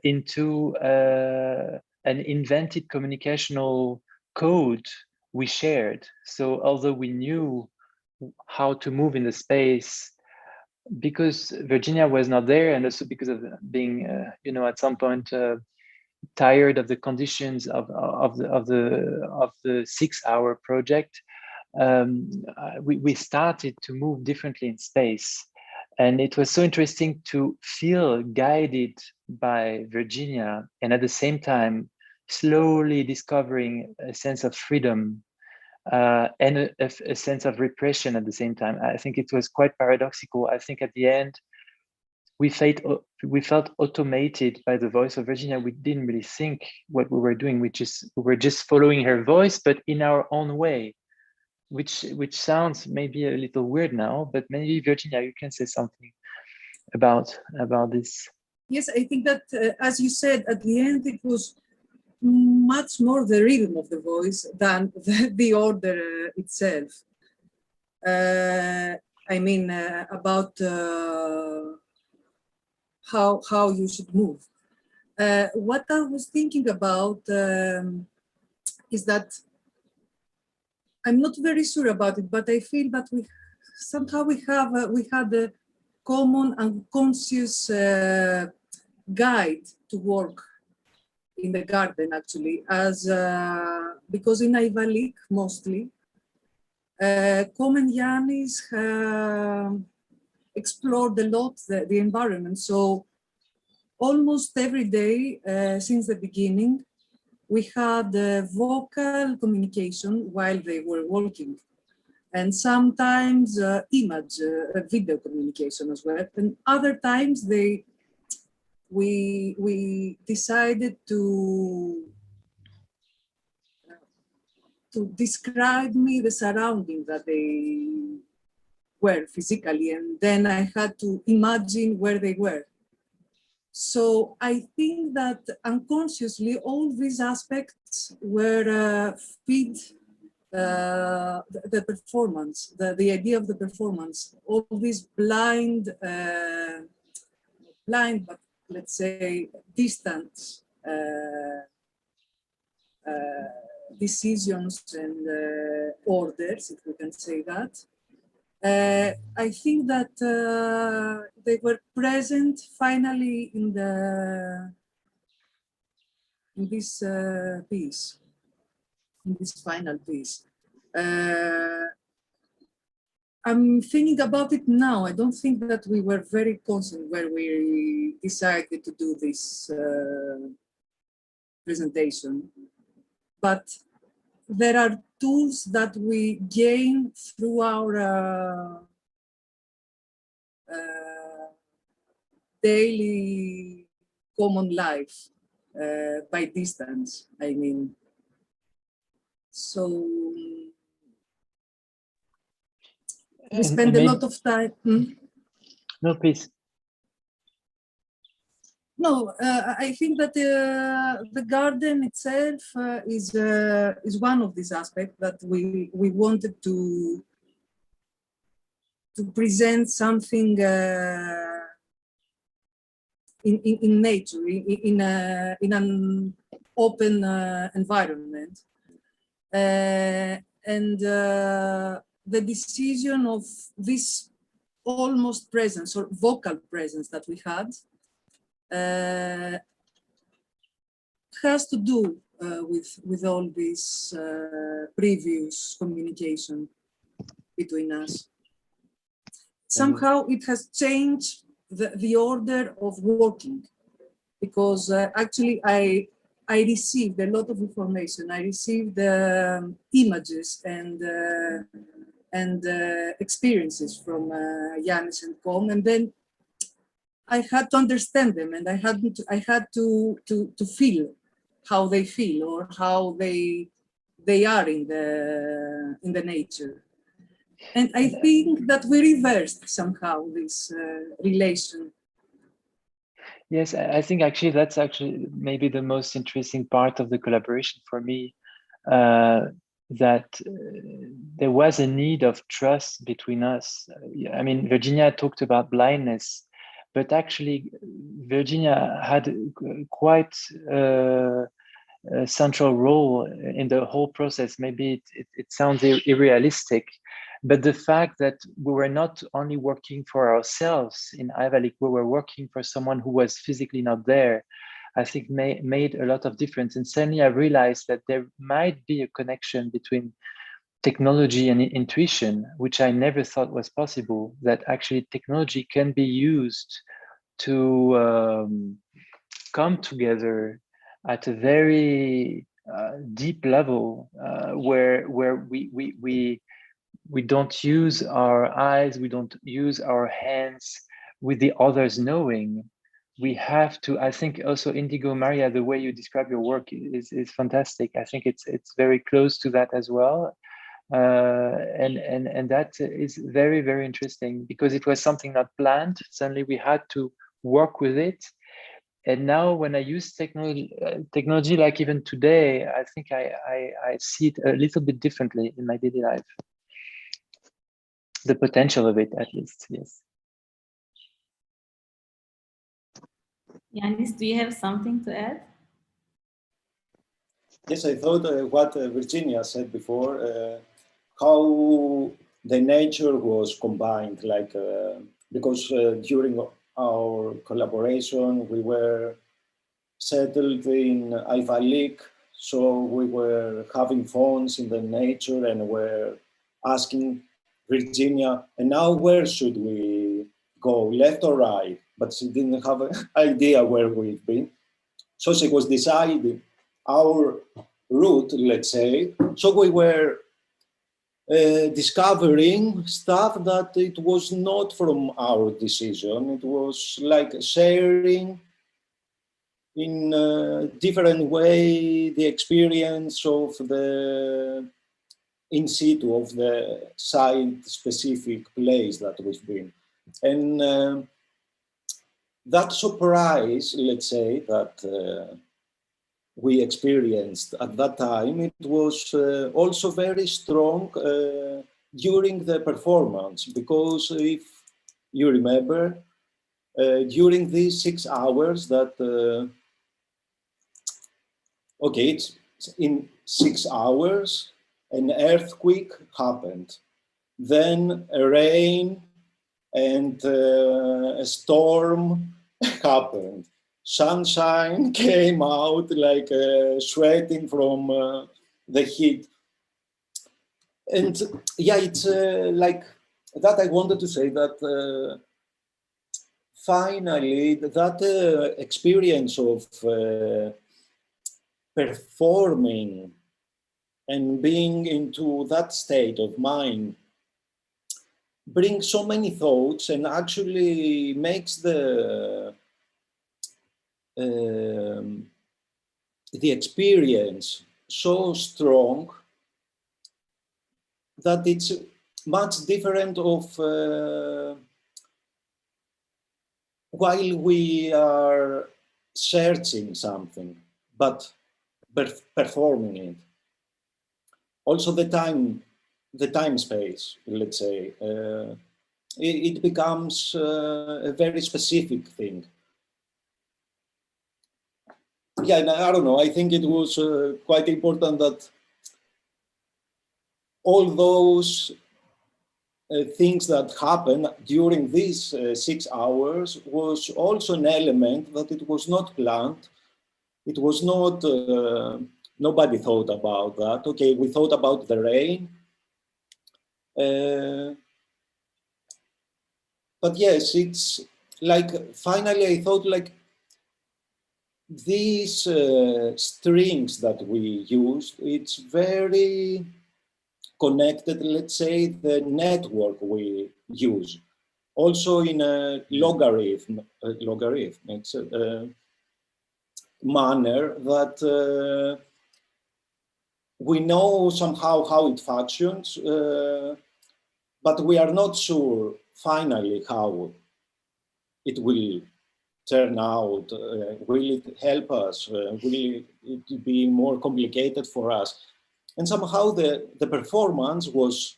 into an invented communicational code we shared. So although we knew how to move in the space, because Virginia was not there, and also because of being, at some point tired of the conditions of the 6-hour project, we started to move differently in space. And it was so interesting to feel guided by Virginia, and at the same time, slowly discovering a sense of freedom and a sense of repression at the same time. I think it was quite paradoxical. I think at the end, we felt automated by the voice of Virginia. We didn't really think what we were doing. We were just following her voice, but in our own way. Which sounds maybe a little weird now, but maybe Virginia, you can say something about this. Yes, I think that, as you said, at the end, it was much more the rhythm of the voice than the order itself. I mean, about how you should move. What I was thinking about is that I'm not very sure about it, but I feel that we had a common unconscious guide to work in the garden, actually, as because in Ayvalık mostly, Côme and Yiannis explored a lot the environment. So almost every day since the beginning, we had vocal communication while they were walking, and sometimes image, video communication as well. And other times we decided to describe me the surrounding that they were physically, and then I had to imagine where they were. So I think that unconsciously all these aspects were feed the performance, the idea of the performance, all these blind, but let's say distant decisions and orders, if we can say that. I think that they were present finally in this piece, in this final piece. I'm thinking about it now. I don't think that we were very conscious when we decided to do this presentation, but there are tools that we gain through our daily common life by distance, I mean. So we spend a lot of time. No, please. No, I think that the garden itself is one of these aspects that we wanted to present something in nature, in an open environment, and the decision of this almost presence or vocal presence that we had has to do with all this previous communication between us. Somehow it has changed the order of working, because actually I received a lot of information. I received images and experiences from Yiannis and Côme, and then I had to understand them, and I had to feel how they feel or how they are in the nature. And I think that we reversed somehow this relation. Yes, I think actually that's actually maybe the most interesting part of the collaboration for me, that there was a need of trust between us. I mean, Virginia talked about blindness, but actually Virginia had quite a central role in the whole process. Maybe it sounds unrealistic, but the fact that we were not only working for ourselves in Ayvalık, we were working for someone who was physically not there, I think made a lot of difference. And suddenly I realized that there might be a connection between technology and intuition, which I never thought was possible, that actually technology can be used to come together at a very deep level, where we don't use our eyes, we don't use our hands with the others knowing. We have to, I think also Indigo, Maria, the way you describe your work is fantastic. I think it's very close to that as well. And that is very, very interesting, because it was something not planned. Suddenly we had to work with it. And now when I use technology like even today, I think I see it a little bit differently in my daily life. The potential of it, at least, yes. Yiannis, do you have something to add? Yes, I thought what Virginia said before, how the nature was combined, like because during our collaboration we were settled in Ayvalık, so we were having phones in the nature and were asking Virginia, and now where should we go, left or right? But she didn't have an idea where we've been. So she was deciding our route, let's say. So we were discovering stuff that it was not from our decision. It was like sharing in a different way the experience of the in situ of the site-specific place that we've been. And that surprise, let's say, that we experienced at that time, it was also very strong during the performance, because if you remember, during these 6 hours that, okay, it's in 6 hours, an earthquake happened, then a rain and a storm happened. Sunshine came out like sweating from the heat. And yeah, it's like that. I wanted to say that finally that experience of performing and being into that state of mind brings so many thoughts and actually makes the experience so strong that it's much different of while we are searching something, but performing it. Also the time space, let's say, it becomes a very specific thing. Yeah, and I don't know, I think it was quite important that all those things that happened during these 6 hours was also an element that it was not planned. It was not, nobody thought about that. Okay, we thought about the rain. But yes, it's like, finally I thought like, these strings that we used, it's very connected, let's say, the network we use. Also in a logarithmic manner that we know somehow how it functions, but we are not sure finally how it will turn out. Will it help us? Will it be more complicated for us? And somehow the performance was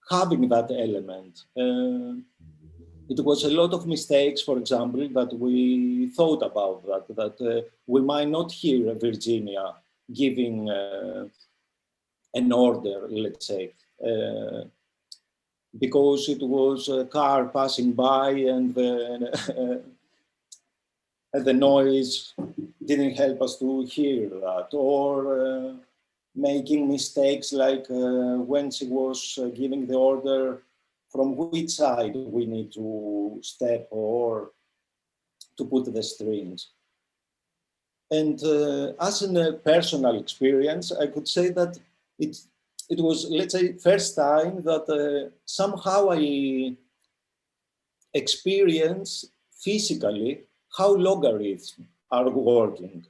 having that element. It was a lot of mistakes, for example, that we thought about that we might not hear Virginia giving an order, let's say, because it was a car passing by and the noise didn't help us to hear that, or making mistakes like when she was giving the order from which side we need to step or to put the strings. And as a personal experience, I could say that it was, let's say, first time that somehow I experienced physically how logarithms are working.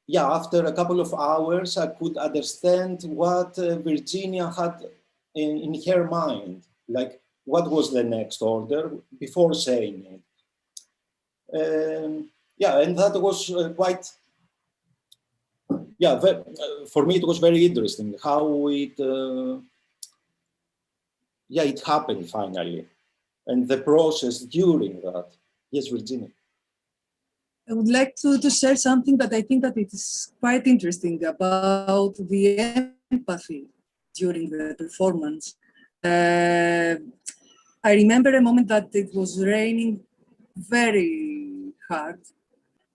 Yeah, after a couple of hours, I could understand what Virginia had in her mind, like what was the next order before saying it. Yeah, and that was quite, yeah, for me it was very interesting how it, yeah, it happened finally, and the process during that. Yes, Virginia. I would like to share something that I think that it is quite interesting about the empathy during the performance. I remember a moment that it was raining very hard,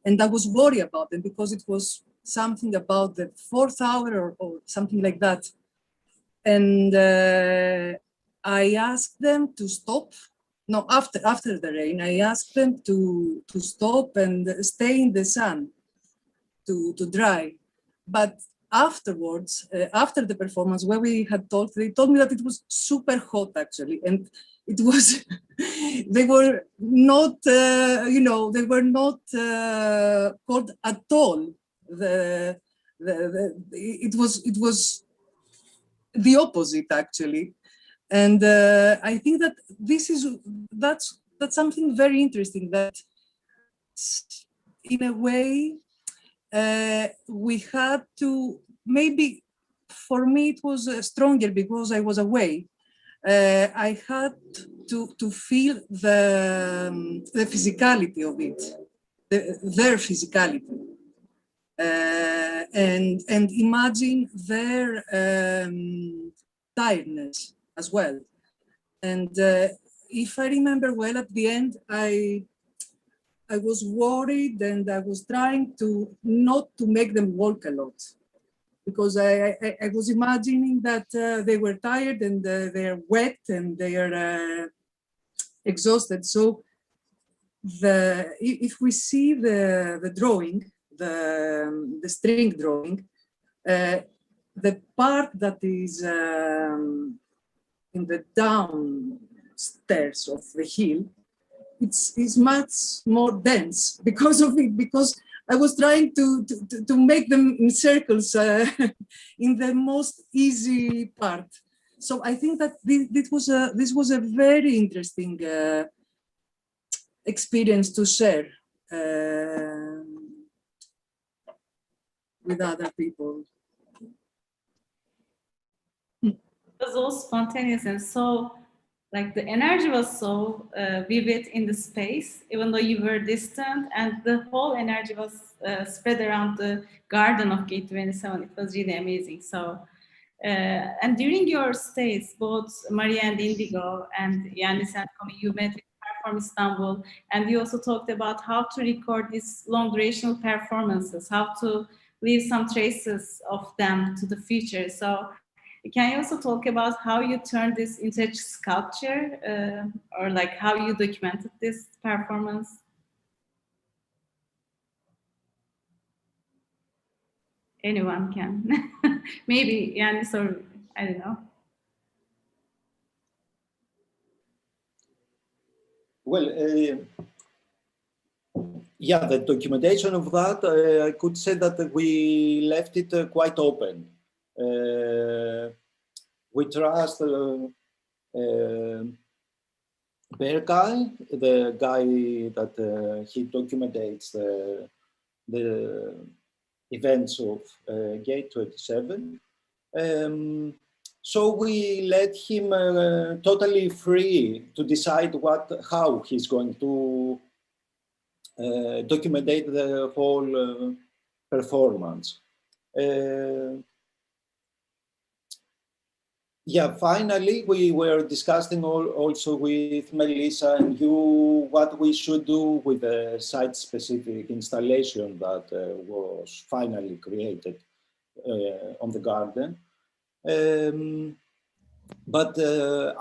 and I was worried about them because it was something about the 4th hour or something like that. And I asked them to stop no, after the rain, I asked them to stop and stay in the sun to dry. But afterwards, after the performance, where we had talked, they told me that it was super hot actually, and it was. They were not, they were not cold at all. It was the opposite actually, and I think that that's something very interesting, that in a way we had to, maybe for me it was stronger because I was away. I had to feel the physicality of it, their physicality, and imagine their tiredness as well. And if I remember well, at the end, I was worried, and I was trying to not to make them walk a lot, because I was imagining that they were tired and they're wet and they are exhausted. So if we see the drawing, the string drawing, the part that is in the downstairs of the hill, it's much more dense because of it, because I was trying to make them in circles in the most easy part. So I think that this was a very interesting experience to share with other people. It was all spontaneous, and so like the energy was so vivid in the space, even though you were distant, and the whole energy was spread around the garden of Gate 27. It was really amazing. So, and during your stays, both Maria and Indigo and Yiannis and Côme, you met with Perform Istanbul, and you also talked about how to record these long durational performances, how to leave some traces of them to the future. So can you also talk about how you turned this into a sculpture, or like how you documented this performance? Anyone can. Maybe Yiannis, or I don't know. Well, yeah, the documentation of that, I could say that we left it quite open. We trust Berkay, the guy that he documents the events of Gate 27. So we let him totally free to decide how he's going to document the whole performance. Yeah, finally, we were discussing also with Melissa and you what we should do with the site-specific installation that was finally created on the garden. But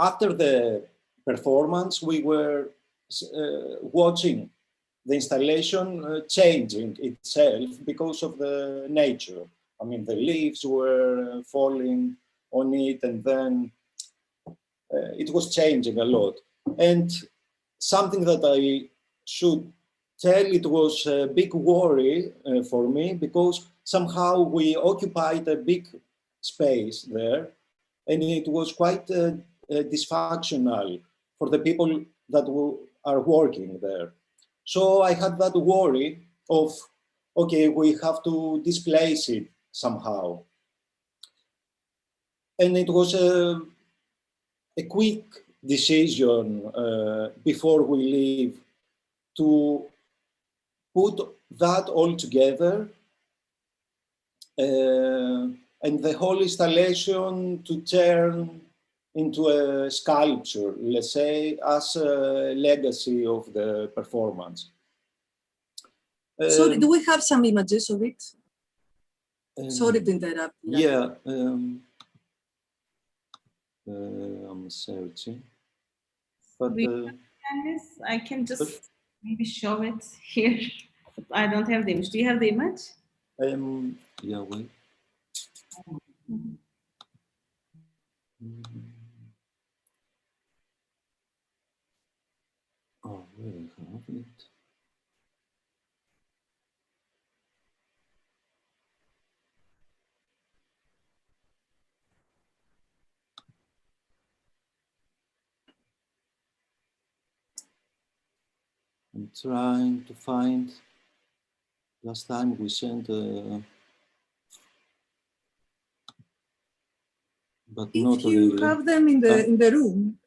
after the performance, we were watching the installation changing itself because of the nature. I mean, the leaves were falling on it, and then it was changing a lot. And something that I should tell, it was a big worry for me, because somehow we occupied a big space there, and it was quite dysfunctional for the people that are working there. So I had that worry of, okay, we have to displace it somehow. And it was a quick decision before we leave to put that all together and the whole installation to turn into a sculpture, let's say, as a legacy of the performance. So do we have some images of it? Sorry to interrupt. Yeah. I'm searching. But, We have Yiannis, I can just maybe show it here. I don't have the image. Do you have the image? Yeah, wait. Oh, where I have it? I'm trying to find. Last time we sent, but If not you really. have them in the room.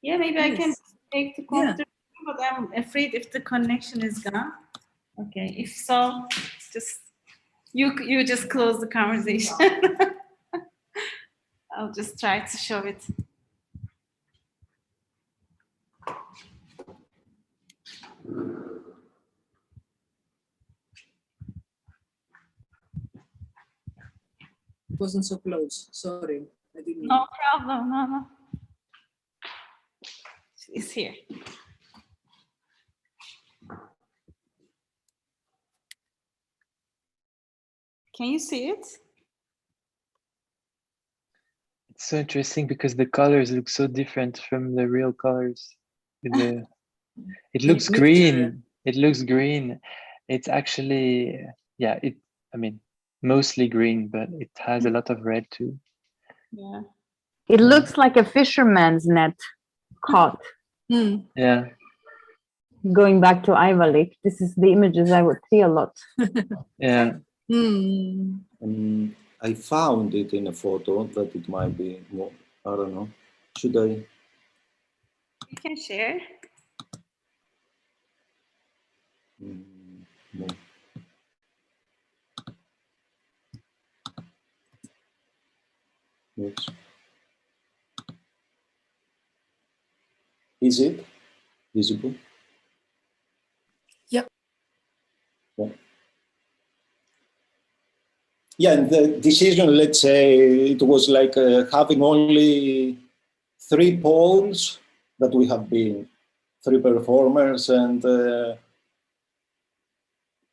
Yeah, maybe I can Yes. take the computer, but I'm afraid if the connection is gone. Okay, if so, just you just close the conversation. I'll just try to show it. It wasn't so close. Sorry, I didn't. No problem. No. It's here. Can you see it? It's so interesting because the colors look so different from the real colors. It looks green. It looks green. It's actually, yeah, I mean, mostly green, but it has a lot of red too. Yeah. It looks like a fisherman's net caught. Yeah. Going back to Ayvalık, this is the images I would see a lot. Yeah. I found it in a photo that it might be more, I don't know. Should I? You can share. No. Yes. Is it visible? Yep. Yeah. Yeah, and the decision, let's say, it was like having only 3 poles that we have been 3 performers and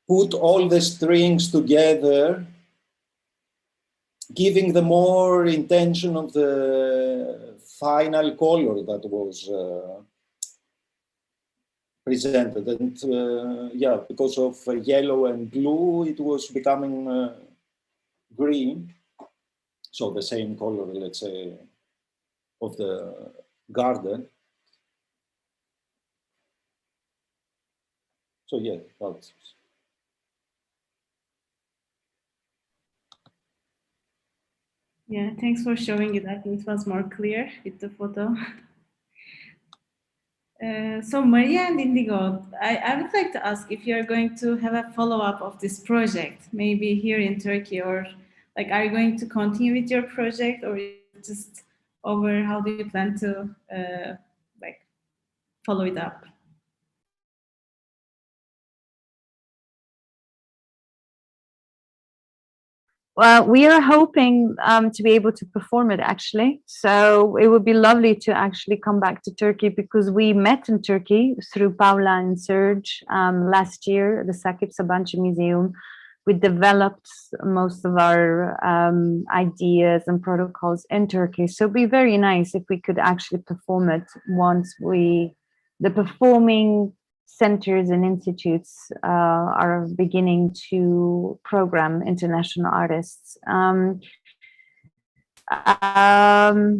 put all the strings together, giving the more intention of the final color that was presented. And yeah, because of yellow and blue, it was becoming green. So the same color, let's say, of the garden. So yeah, that's. Yeah, thanks for showing it. I think it was more clear with the photo. So Maria and Indigo, I would like to ask if you're going to have a follow-up of this project, maybe here in Turkey, or like, are you going to continue with your project, or just over? How do you plan to like follow it up? Well, we are hoping to be able to perform it actually. So it would be lovely to actually come back to Turkey because we met in Turkey through Paula and Serge last year at the Sakip Sabancı Museum. We developed most of our ideas and protocols in Turkey. So it'd be very nice if we could actually perform it once the performing centers and institutes are beginning to program international artists.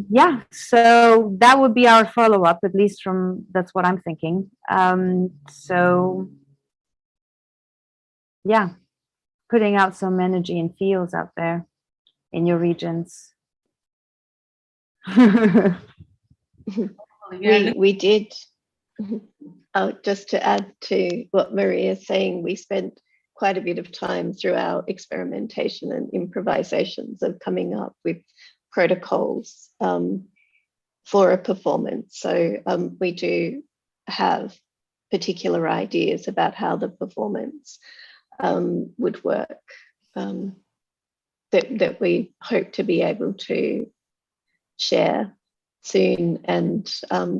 Yeah, so that would be our follow-up, at least that's what I'm thinking. So yeah, putting out some energy and feels out there in your regions. We did. Just to add to what Maria is saying, we spent quite a bit of time through our experimentation and improvisations of coming up with protocols for a performance. So we do have particular ideas about how the performance would work that we hope to be able to share soon, and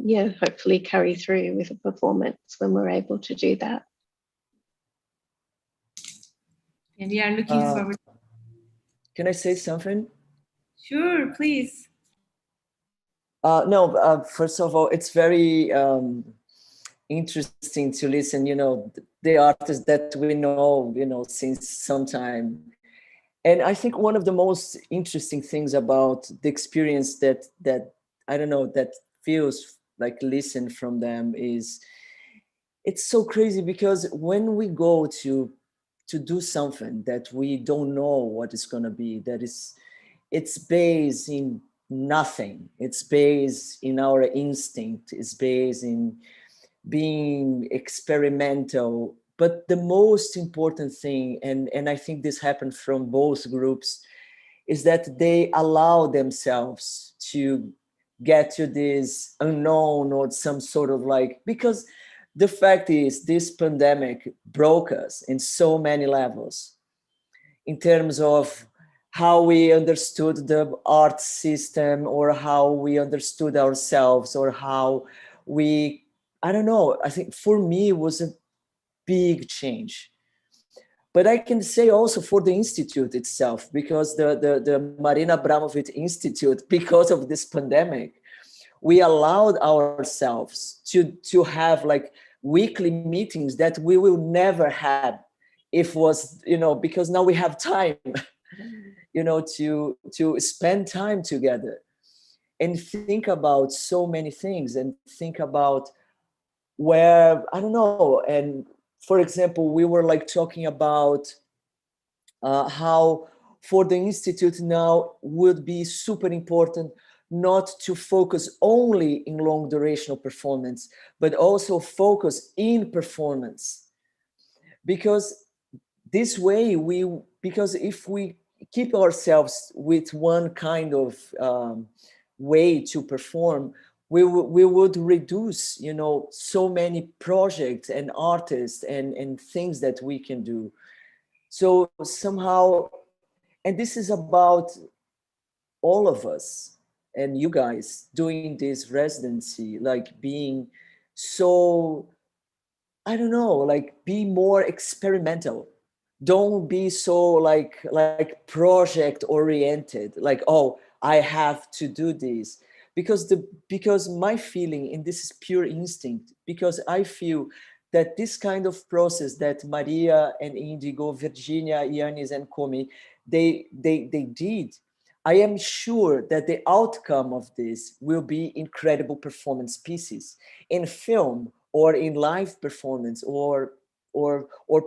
yeah, hopefully carry through with a performance when we're able to do that. And we are looking forward. Can I say something? Sure, please. No, first of all, it's very interesting to listen, the artists that we know, since some time. And I think one of the most interesting things about the experience that I don't know, that feels like listen from them is it's so crazy, because when we go to do something that we don't know what it's going to be, it's based in nothing. It's based in our instinct. It's based in being experimental. But the most important thing, and I think this happened from both groups, is that they allow themselves to get to this unknown or some sort of because the fact is this pandemic broke us in so many levels in terms of how we understood the art system, or how we understood ourselves, or how I don't know, I think for me it was a big change. But I can say also for the Institute itself, because the Marina Abramovic Institute, because of this pandemic, we allowed ourselves to have weekly meetings that we will never have if was, because now we have time, to spend time together and think about so many things, and think about where, I don't know. And for example, we were talking about how for the Institute now would be super important not to focus only in long durational performance, but also focus in performance. Because this way because if we keep ourselves with one kind of way to perform, we would reduce, so many projects and artists and things that we can do. So somehow, and this is about all of us and you guys doing this residency, being so, I don't know, be more experimental. Don't be so project oriented, oh, I have to do this. Because my feeling, and this is pure instinct, because I feel that this kind of process that Maria and Indigo, Virginia, Yiannis and Côme, they did, I am sure that the outcome of this will be incredible performance pieces in film or in live performance or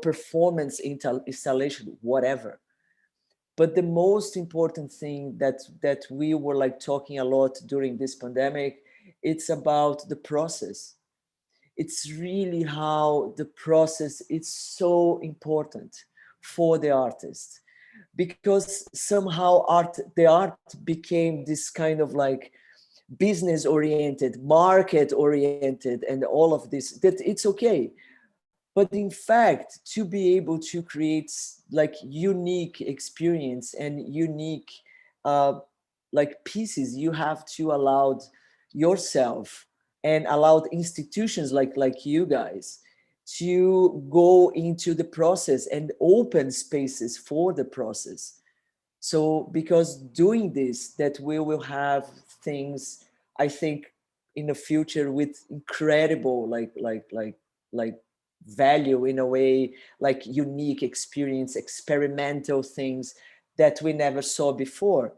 performance installation, whatever. But the most important thing that we were talking a lot during this pandemic, it's about the process. It's really how the process is so important for the artist, because somehow the art became this kind of business oriented, market oriented, and all of this, that it's okay. But in fact, to be able to create unique experience and unique pieces, you have to allow yourself and allow institutions like you guys to go into the process and open spaces for the process. So because doing this, that we will have things, I think, in the future with incredible value, in a way, unique experience, experimental things that we never saw before.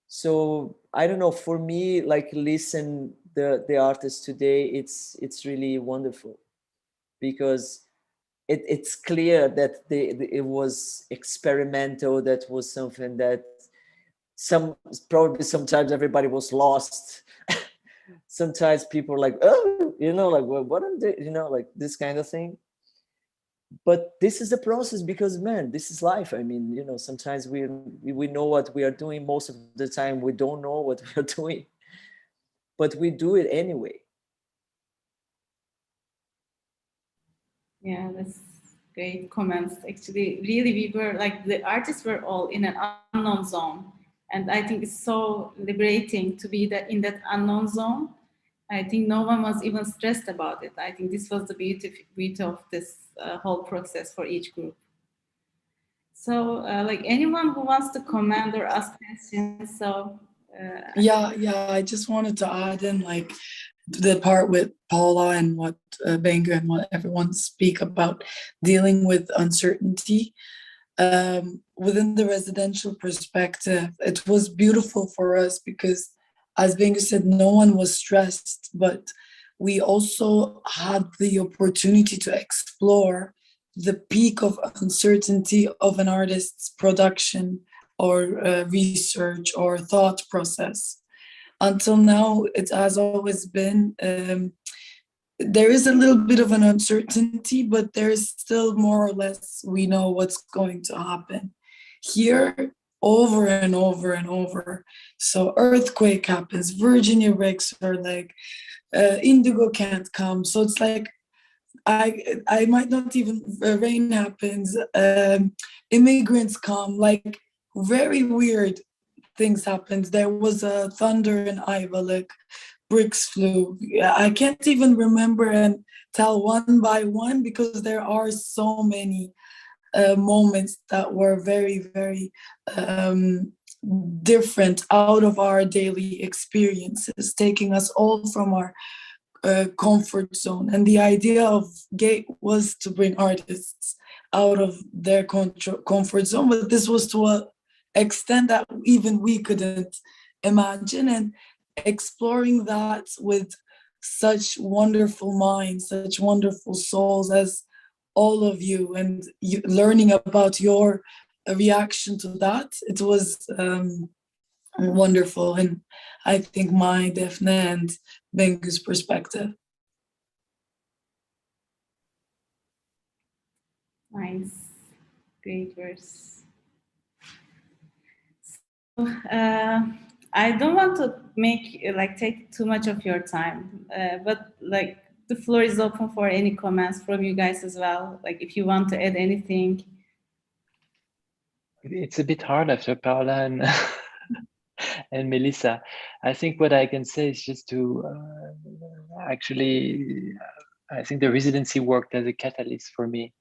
So I don't know, for me, listen the artists today, it's really wonderful, because it's clear that it was experimental. That was something that probably sometimes everybody was lost. Sometimes people are oh, well, what are they, this kind of thing. But this is the process, because man, this is life. I mean, sometimes we know what we are doing. Most of the time we don't know what we are doing, but we do it anyway. Yeah, that's great comments. Actually, really, we were the artists were all in an unknown zone. And I think it's so liberating to be in that unknown zone. I think no one was even stressed about it. I think this was the beauty of this whole process for each group. So, like anyone who wants to comment or ask questions, so. Yeah, I just wanted to add in like the part with Paula and what Bengü and what everyone speak about dealing with uncertainty. Within the residential perspective, it was beautiful for us because, as Bengü said, no one was stressed, but we also had the opportunity to explore the peak of uncertainty of an artist's production or research or thought process. Until now, it has always been, there is a little bit of an uncertainty, but there is still more or less, we know what's going to happen. Here, over and over and over. So earthquake happens, Virginia breaks her leg, Indigo can't come. So it's like, I might not even, rain happens, immigrants come, like very weird things happened. There was a thunder in Ayvalık, bricks flew. I can't even remember and tell one by one because there are so many moments that were very, very different out of our daily experiences, taking us all from our comfort zone. And the idea of Gate was to bring artists out of their comfort zone, but this was to an extent that even we couldn't imagine, and exploring that with such wonderful minds, such wonderful souls as all of you, and you, learning about your reaction to that, it was wonderful. And I think my Daphne and Bengü's perspective. Nice, great verse. So, I don't want to take too much of your time, but like the floor is open for any comments from you guys as well. Like if you want to add anything. It's a bit hard after Paula and and Melissa. I think what I can say is just to actually, I think the residency worked as a catalyst for me,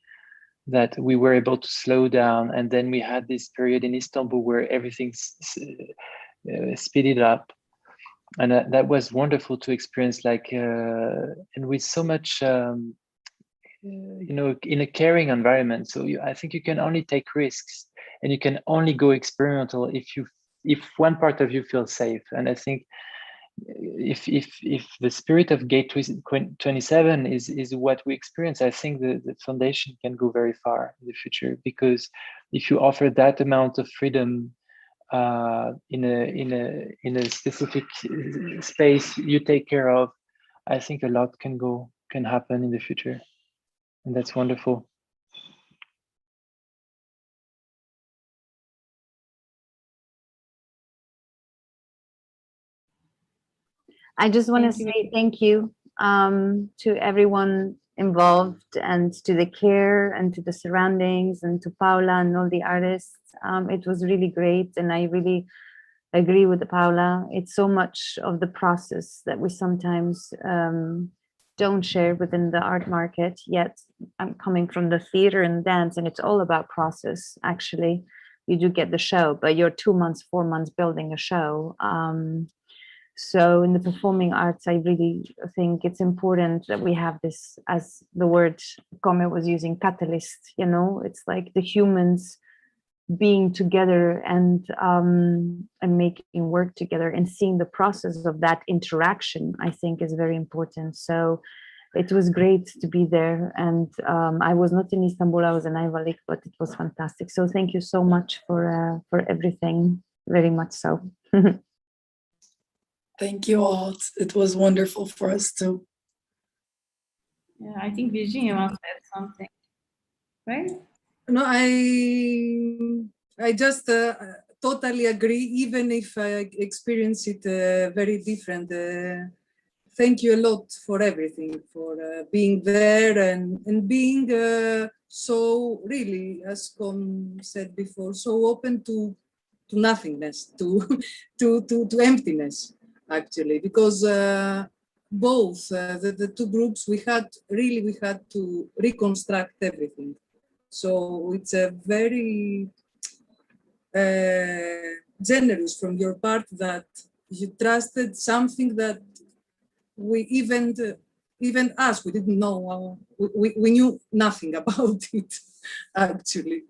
that we were able to slow down. And then we had this period in Istanbul where everything speeded up. And that was wonderful to experience, like, and with so much, you know, in a caring environment. So I think you can only take risks and you can only go experimental if one part of you feels safe. And I think if the spirit of Gate 27 is what we experience, I think the foundation can go very far in the future, because if you offer that amount of freedom in a specific space you take care of, I think a lot can happen in the future, and that's wonderful. I just want to say thank you to everyone involved, and to the care, and to the surroundings, and to Paula and all the artists. It was really great, and I really agree with Paula. It's so much of the process that we sometimes don't share within the art market. Yet I'm coming from the theater and dance, and it's all about process. Actually, you do get the show, but you're 2 months, 4 months building a show. So in the performing arts, I really think it's important that we have this, as the word Côme was using, catalyst. You know, it's like the humans being together and making work together, and seeing the process of that interaction, I think is very important. So it was great to be there. And I was not in Istanbul, I was in Ayvalık, but it was fantastic. So thank you so much for everything, very much so. Thank you all. It was wonderful for us too. Yeah, I think Virginia wants to add something, right? No, I just totally agree, even if I experience it very different. Thank you a lot for everything, for being there and being so really, as Côme said before, so open to nothingness, to emptiness, actually, because both the two groups, we had to reconstruct everything. So it's a very generous from your part that you trusted something that we even us, we didn't know, we knew nothing about it, actually.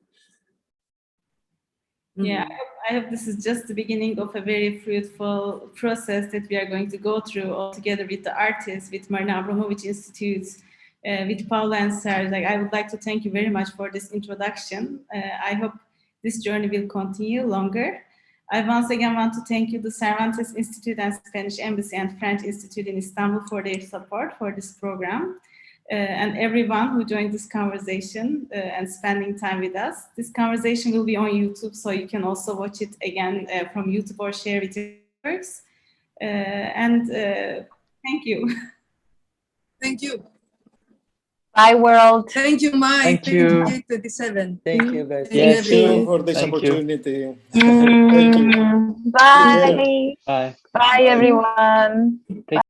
Yeah, I hope this is just the beginning of a very fruitful process that we are going to go through all together with the artists, with Marina Abramovic Institute, with Paula and Serge. Like, I would like to thank you very much for this introduction. I hope this journey will continue longer. I once again want to thank you, the Cervantes Institute and Spanish Embassy and French Institute in Istanbul, for their support for this program. And everyone who joined this conversation and spending time with us. This conversation will be on YouTube, so you can also watch it again from YouTube or share with your works. Thank you. Thank you. Bye, world. Thank you, Mike. Thank you. 27. Thank you, guys. Yes. Thank you for this Thank you. opportunity. Thank you. Bye. Bye. Bye, everyone.